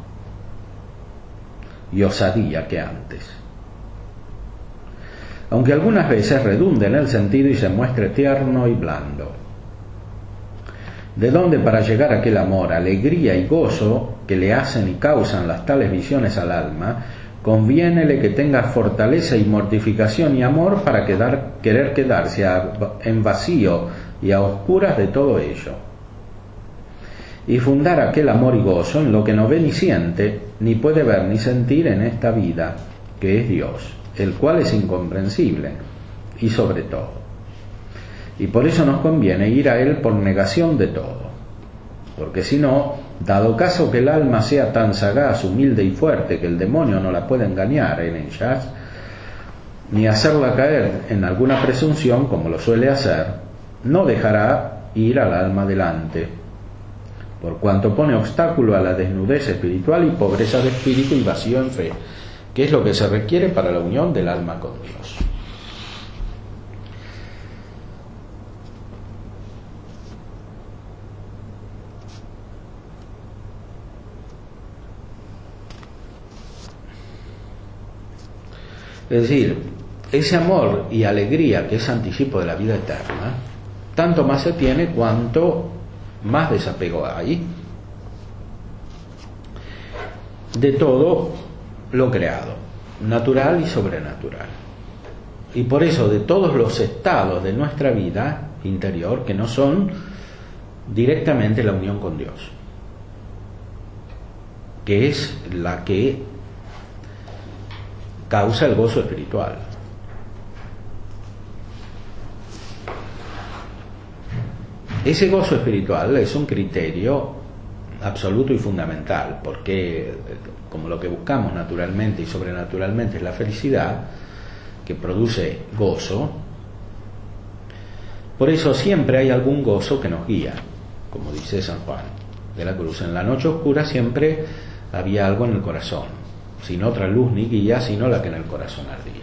y osadía que antes. Aunque algunas veces redunde en el sentido y se muestre tierno y blando. De donde para llegar a aquel amor, alegría y gozo que le hacen y causan las tales visiones al alma, conviénele que tenga fortaleza y mortificación y amor para querer quedarse en vacío y a oscuras de todo ello, y fundar aquel amor y gozo en lo que no ve ni siente, ni puede ver ni sentir en esta vida, que es Dios, el cual es incomprensible, y sobre todo. Y por eso nos conviene ir a Él por negación de todo, porque si no, dado caso que el alma sea tan sagaz, humilde y fuerte que el demonio no la pueda engañar en ellas, ni hacerla caer en alguna presunción como lo suele hacer, no dejará ir al alma delante, por cuanto pone obstáculo a la desnudez espiritual y pobreza de espíritu y vacío en fe, que es lo que se requiere para la unión del alma con Dios. Es decir, ese amor y alegría que es anticipo de la vida eterna, tanto más se tiene cuanto más desapego hay de todo lo creado, natural y sobrenatural. Y por eso de todos los estados de nuestra vida interior que no son directamente la unión con Dios, que es la que causa el gozo espiritual. Ese gozo espiritual es un criterio absoluto y fundamental, porque como lo que buscamos naturalmente y sobrenaturalmente es la felicidad, que produce gozo, por eso siempre hay algún gozo que nos guía, como dice San Juan de la Cruz: en la noche oscura siempre había algo en el corazón, sin otra luz ni guía sino la que en el corazón ardía.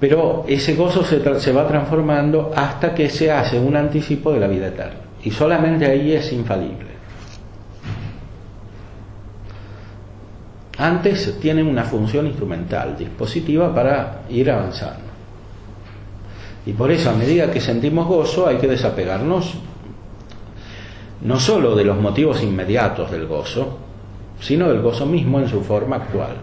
Pero ese gozo se va transformando hasta que se hace un anticipo de la vida eterna, y solamente ahí es infalible. Antes tiene una función instrumental, dispositiva para ir avanzando. Y por eso, a medida que sentimos gozo, hay que desapegarnos no solo de los motivos inmediatos del gozo, sino del gozo mismo en su forma actual,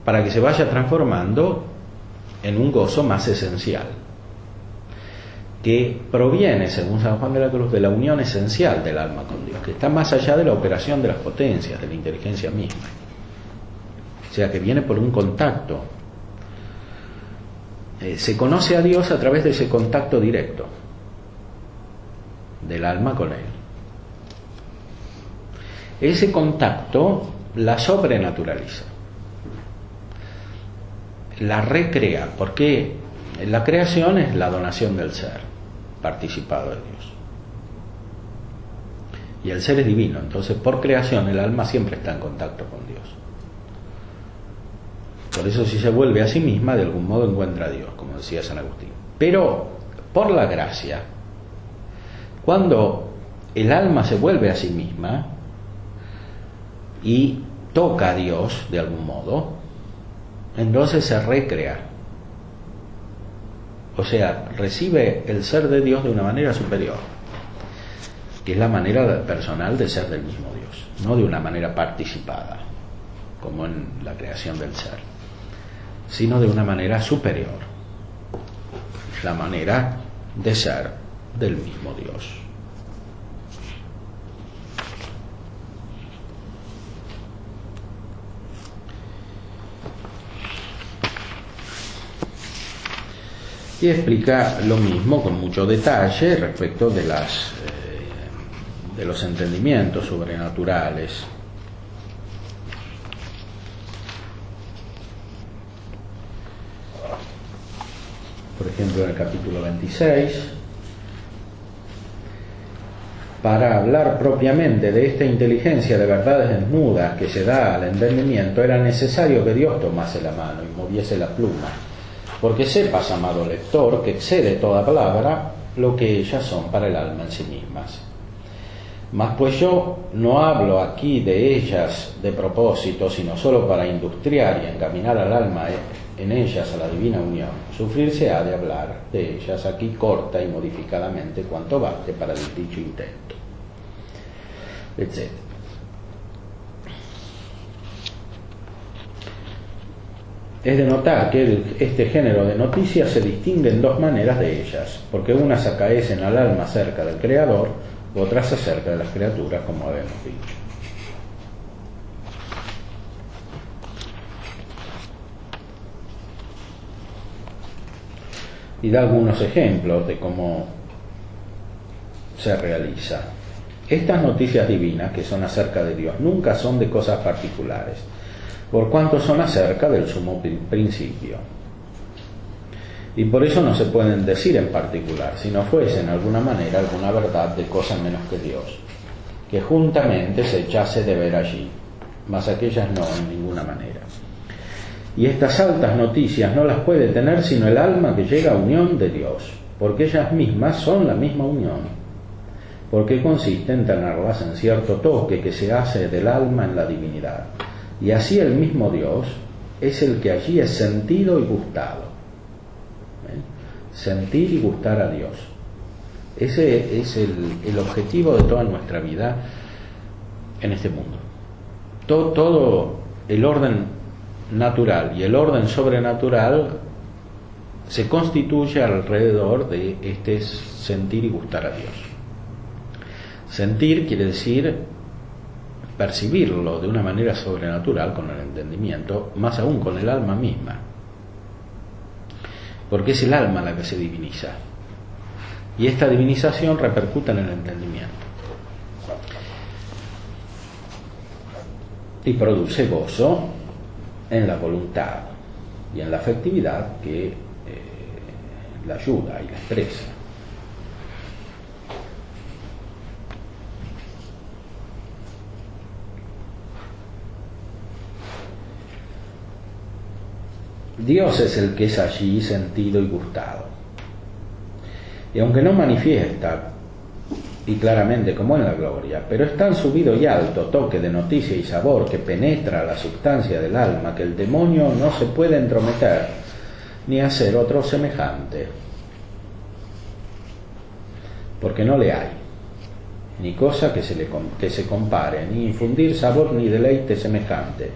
para que se vaya transformando en un gozo más esencial, que proviene, según San Juan de la Cruz, de la unión esencial del alma con Dios, que está más allá de la operación de las potencias, de la inteligencia misma. O sea, que viene por un contacto. Se conoce a Dios a través de ese contacto directo del alma con Él. Ese contacto la sobrenaturaliza, la recrea, porque la creación es la donación del ser participado de Dios, y el ser es divino. Entonces, por creación, el alma siempre está en contacto con Dios. Por eso, si se vuelve a sí misma, de algún modo encuentra a Dios, como decía San Agustín. Pero por la gracia, cuando el alma se vuelve a sí misma y toca a Dios de algún modo, entonces se recrea. O sea, recibe el ser de Dios de una manera superior, que es la manera personal de ser del mismo Dios, no de una manera participada, como en la creación del ser, sino de una manera superior, la manera de ser del mismo Dios. Y explica lo mismo con mucho detalle respecto de los entendimientos sobrenaturales. Por ejemplo, en el capítulo 26, para hablar propiamente de esta inteligencia de verdades desnudas que se da al entendimiento, era necesario que Dios tomase la mano y moviese la pluma, porque sepas, amado lector, que excede toda palabra lo que ellas son para el alma en sí mismas. Mas pues yo no hablo aquí de ellas de propósito, sino solo para industriar y encaminar al alma en ellas a la divina unión. Sufrir se ha de hablar de ellas aquí corta y modificadamente cuanto baste para el dicho intento, etc. Es de notar que este género de noticias se distingue en dos maneras de ellas, porque unas acaecen al alma acerca del Creador, otras acerca de las criaturas, como habíamos dicho. Y da algunos ejemplos de cómo se realiza. Estas noticias divinas, que son acerca de Dios, nunca son de cosas particulares, por cuanto son acerca del sumo principio. Y por eso no se pueden decir en particular, si no fuese en alguna manera alguna verdad de cosa menos que Dios, que juntamente se echase de ver allí, mas aquellas no en ninguna manera. Y estas altas noticias no las puede tener sino el alma que llega a unión de Dios, porque ellas mismas son la misma unión, porque consiste en tenerlas en cierto toque que se hace del alma en la divinidad, y así el mismo Dios es el que allí es sentido y gustado. Sentir y gustar a Dios. Ese es el objetivo de toda nuestra vida en este mundo. Todo el orden natural y el orden sobrenatural se constituye alrededor de este sentir y gustar a Dios. Sentir quiere decir percibirlo de una manera sobrenatural con el entendimiento, más aún con el alma misma, porque es el alma la que se diviniza, y esta divinización repercute en el entendimiento y produce gozo en la voluntad y en la afectividad que la ayuda y la expresa. Dios es el que es allí sentido y gustado. Y aunque no manifiesta y claramente como en la gloria, pero es tan subido y alto toque de noticia y sabor que penetra la sustancia del alma que el demonio no se puede entrometer ni hacer otro semejante, porque no le hay ni cosa que se compare, ni infundir sabor ni deleite semejante,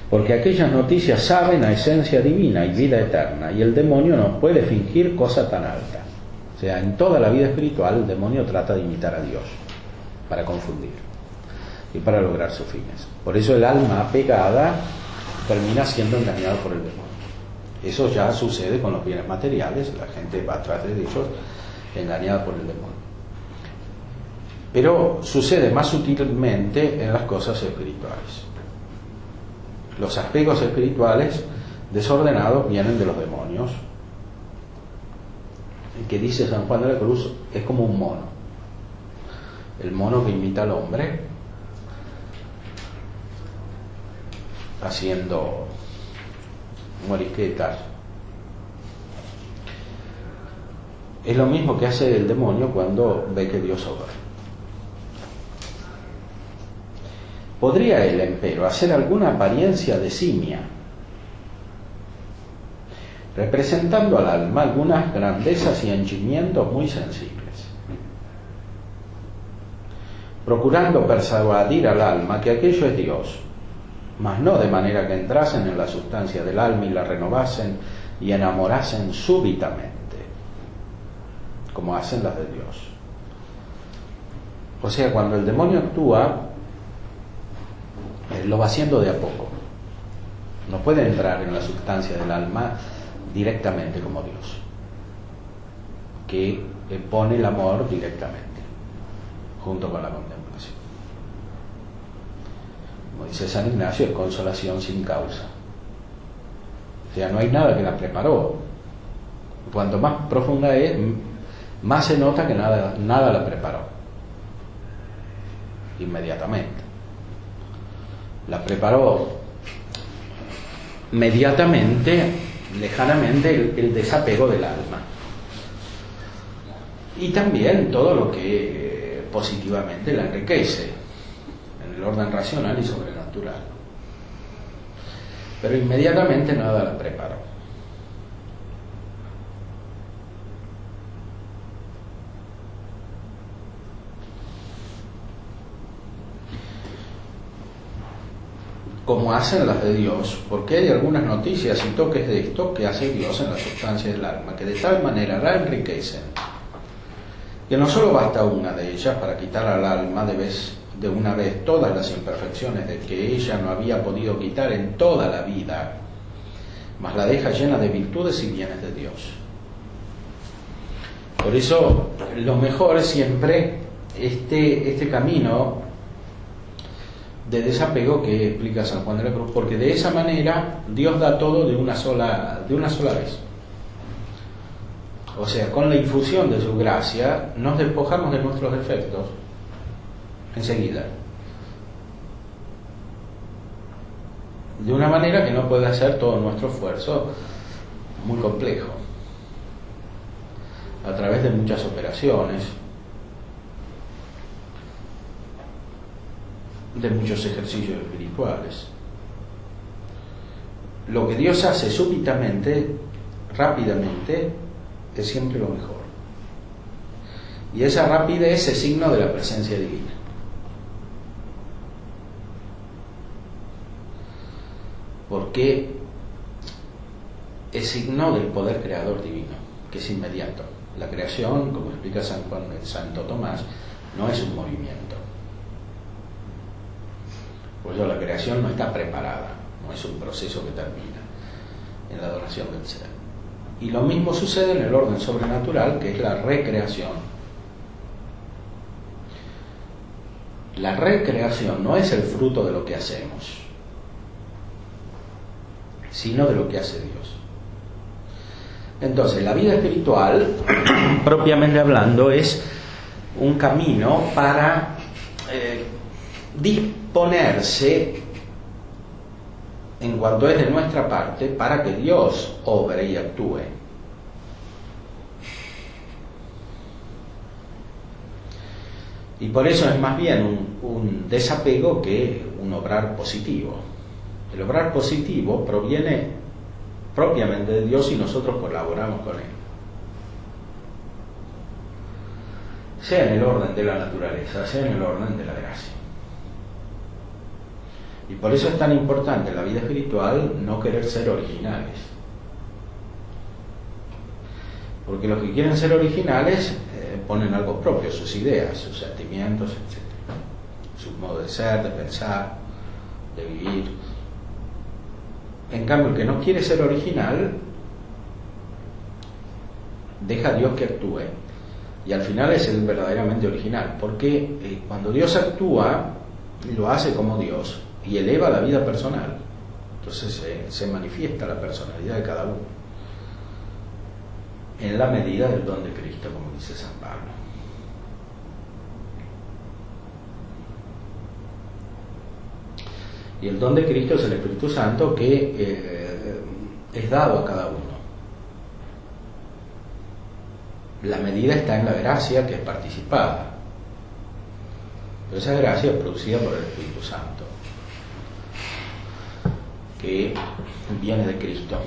porque aquellas noticias saben a esencia divina y vida eterna, y el demonio no puede fingir cosa tan alta. O sea, en toda la vida espiritual el demonio trata de imitar a Dios para confundir y para lograr sus fines. Por eso el alma apegada termina siendo engañada por el demonio. Eso ya sucede con los bienes materiales, la gente va atrás de ellos engañada por el demonio. Pero sucede más sutilmente en las cosas espirituales. Los apegos espirituales desordenados vienen de los demonios, que dice San Juan de la Cruz, es como un mono. El mono que imita al hombre haciendo morisquetas. Es lo mismo que hace el demonio cuando ve que Dios obra. ¿Podría él, empero, hacer alguna apariencia de simia, representando al alma algunas grandezas y henchimientos muy sensibles, procurando persuadir al alma que aquello es Dios, mas no de manera que entrasen en la sustancia del alma y la renovasen y enamorasen súbitamente, como hacen las de Dios? O sea, cuando el demonio actúa, lo va haciendo de a poco. No puede entrar en la sustancia del alma directamente como Dios. que pone el amor directamente, junto con la contemplación. Como dice San Ignacio, es consolación sin causa. O sea, no hay nada que la preparó. Cuanto más profunda es, más se nota que nada la preparó. Inmediatamente. La preparó inmediatamente, lejanamente, el desapego del alma. Y también todo lo que positivamente la enriquece, en el orden racional y sobrenatural. Pero inmediatamente nada la preparó. Como hacen las de Dios, porque hay algunas noticias y toques de esto que hace Dios en la sustancia del alma, que de tal manera la enriquecen, que no solo basta una de ellas para quitar al alma de una vez todas las imperfecciones de que ella no había podido quitar en toda la vida, mas la deja llena de virtudes y bienes de Dios. Por eso lo mejor es siempre este camino de desapego que explica San Juan de la Cruz, porque de esa manera Dios da todo de una sola vez. O sea, con la infusión de su gracia nos despojamos de nuestros defectos enseguida, de una manera que no puede hacer todo nuestro esfuerzo muy complejo, a través de muchas operaciones, de muchos ejercicios espirituales. Lo que Dios hace súbitamente, rápidamente, es siempre lo mejor. Y esa rapidez es signo de la presencia divina. Porque es signo del poder creador divino, que es inmediato. La creación, como explica San Juan, el Santo Tomás, no es un movimiento. Por eso la creación no está preparada, no es un proceso que termina en la adoración del ser. Y lo mismo sucede en el orden sobrenatural, que es la recreación. La recreación no es el fruto de lo que hacemos, sino de lo que hace Dios. Entonces, la vida espiritual, propiamente hablando, es un camino para disponerse, en cuanto es de nuestra parte, para que Dios obre y actúe. Y por eso es más bien un desapego que un obrar positivo. El obrar positivo proviene propiamente de Dios y nosotros colaboramos con Él. Sea en el orden de la naturaleza, sea en el orden de la gracia. Y por eso es tan importante en la vida espiritual no querer ser originales. Porque los que quieren ser originales ponen algo propio, sus ideas, sus sentimientos, etc. Su modo de ser, de pensar, de vivir. En cambio, el que no quiere ser original, deja a Dios que actúe. Y al final es el verdaderamente original. Porque cuando Dios actúa, lo hace como Dios y eleva la vida personal. Entonces se manifiesta la personalidad de cada uno en la medida del don de Cristo, como dice San Pablo. Y el don de Cristo es el Espíritu Santo que es dado a cada uno. La medida está en la gracia que es participada. Pero esa gracia es producida por el Espíritu Santo, que viene de Cristo.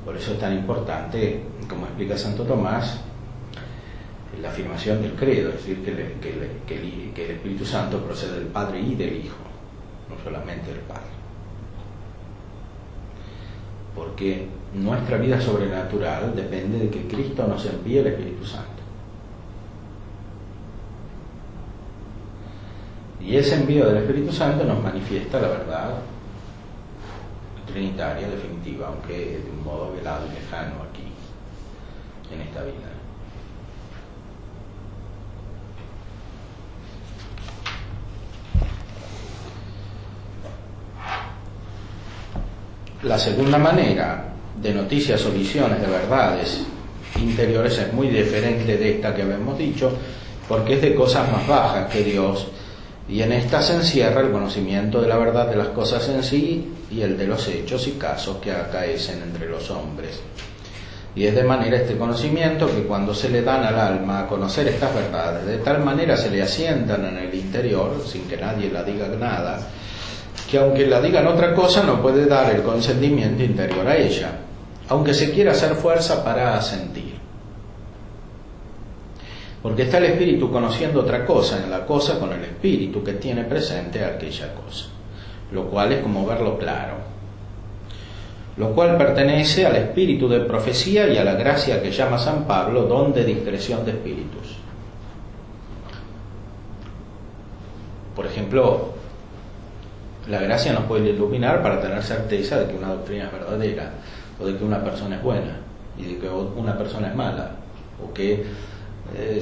Por eso es tan importante, como explica Santo Tomás, la afirmación del credo, es decir, que el Espíritu Santo procede del Padre y del Hijo, no solamente del Padre. Porque nuestra vida sobrenatural depende de que Cristo nos envíe el Espíritu Santo. Y ese envío del Espíritu Santo nos manifiesta la verdad trinitaria definitiva, aunque de un modo velado y lejano aquí. en esta vida. La segunda manera de noticias o visiones de verdades interiores es muy diferente de esta que habíamos dicho, porque es de cosas más bajas que Dios, y en esta se encierra el conocimiento de la verdad de las cosas en sí y el de los hechos y casos que acaecen entre los hombres. Y es de manera este conocimiento que cuando se le dan al alma a conocer estas verdades, de tal manera se le asientan en el interior, sin que nadie la diga nada, que aunque la digan otra cosa no puede dar el consentimiento interior a ella, aunque se quiera hacer fuerza para asentir. Porque está el espíritu conociendo otra cosa en la cosa con el espíritu que tiene presente aquella cosa, lo cual es como verlo claro, lo cual pertenece al espíritu de profecía y a la gracia que llama San Pablo don de discreción de espíritus. Por ejemplo, la gracia nos puede iluminar para tener certeza de que una doctrina es verdadera, o de que una persona es buena y de que una persona es mala, o que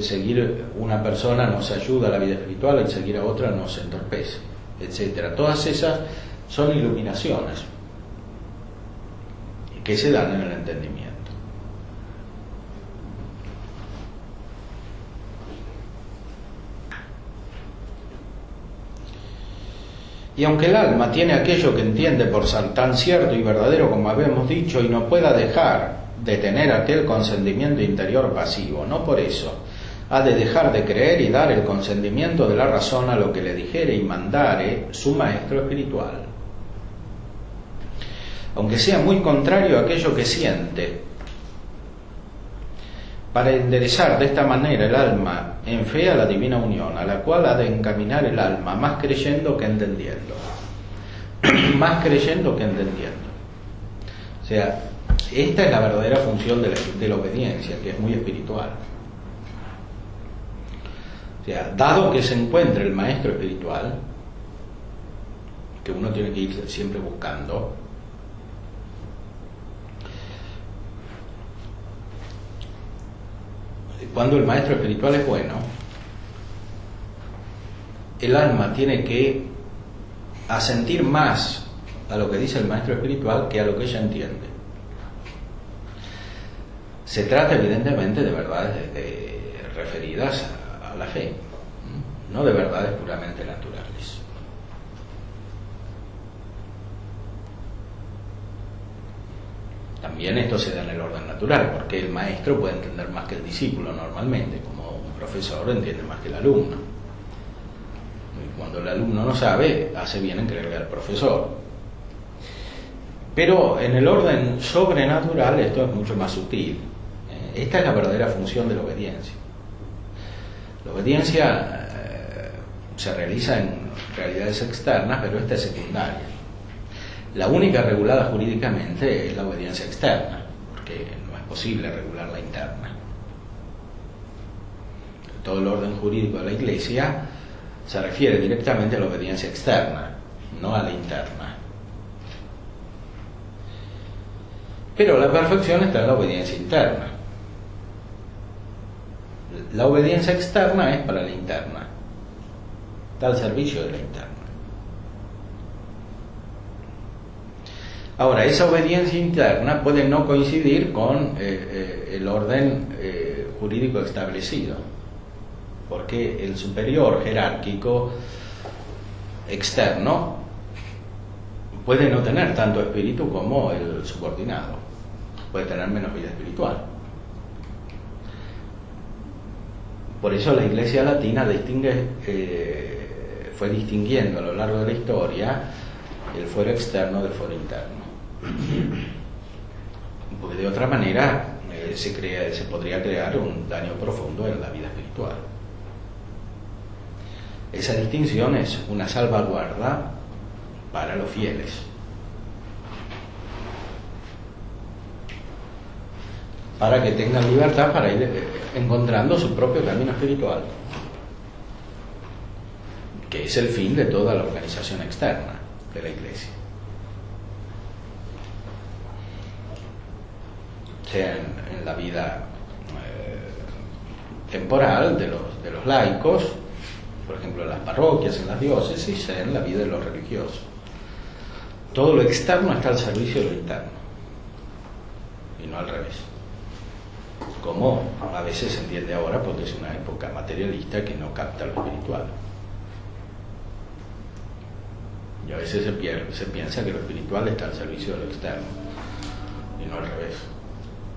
seguir una persona nos ayuda a la vida espiritual y seguir a otra nos entorpece, etcétera. Todas esas son iluminaciones que se dan en el entendimiento. Y aunque el alma tiene aquello que entiende por ser tan cierto y verdadero como habíamos dicho, y no pueda dejar de tener aquel consentimiento interior pasivo, no por eso ha de dejar de creer y dar el consentimiento de la razón a lo que le dijere y mandare su maestro espiritual, aunque sea muy contrario a aquello que siente, para enderezar de esta manera el alma en fe a la divina unión, a la cual ha de encaminar el alma, más creyendo que entendiendo. Más creyendo que entendiendo. O sea, esta es la verdadera función de la obediencia, que es muy espiritual. O sea, dado que se encuentre el maestro espiritual, que uno tiene que ir siempre buscando, cuando el maestro espiritual es bueno, el alma tiene que asentir más a lo que dice el maestro espiritual que a lo que ella entiende. Se trata evidentemente de verdades referidas a la fe, no de verdades puramente naturales. También esto se da en el orden natural, porque el maestro puede entender más que el discípulo normalmente, como un profesor entiende más que el alumno. Y cuando el alumno no sabe, hace bien en creerle al profesor. Pero en el orden sobrenatural esto es mucho más sutil. Esta es la verdadera función de la obediencia. La obediencia se realiza en realidades externas, pero esta es secundaria. La única regulada jurídicamente es la obediencia externa, porque no es posible regular la interna. Todo el orden jurídico de la Iglesia se refiere directamente a la obediencia externa, no a la interna. Pero la perfección está en la obediencia interna. La obediencia externa es para la interna, está al servicio de la interna. Ahora, esa obediencia interna puede no coincidir con el orden jurídico establecido, porque el superior jerárquico externo puede no tener tanto espíritu como el subordinado, puede tener menos vida espiritual. Por eso la Iglesia latina fue distinguiendo a lo largo de la historia el fuero externo del fuero interno. Porque de otra manera se podría crear un daño profundo en la vida espiritual. Esa distinción es una salvaguarda para los fieles, para que tengan libertad para ir encontrando su propio camino espiritual, que es el fin de toda la organización externa de la Iglesia, sea en la vida temporal de los laicos, por ejemplo en las parroquias, en las diócesis, en la vida de los religiosos. Todo lo externo está al servicio de lo interno y no al revés, como a veces se entiende ahora, porque es una época materialista que no capta lo espiritual. Y a veces se piensa que lo espiritual está al servicio de lo externo y no al revés.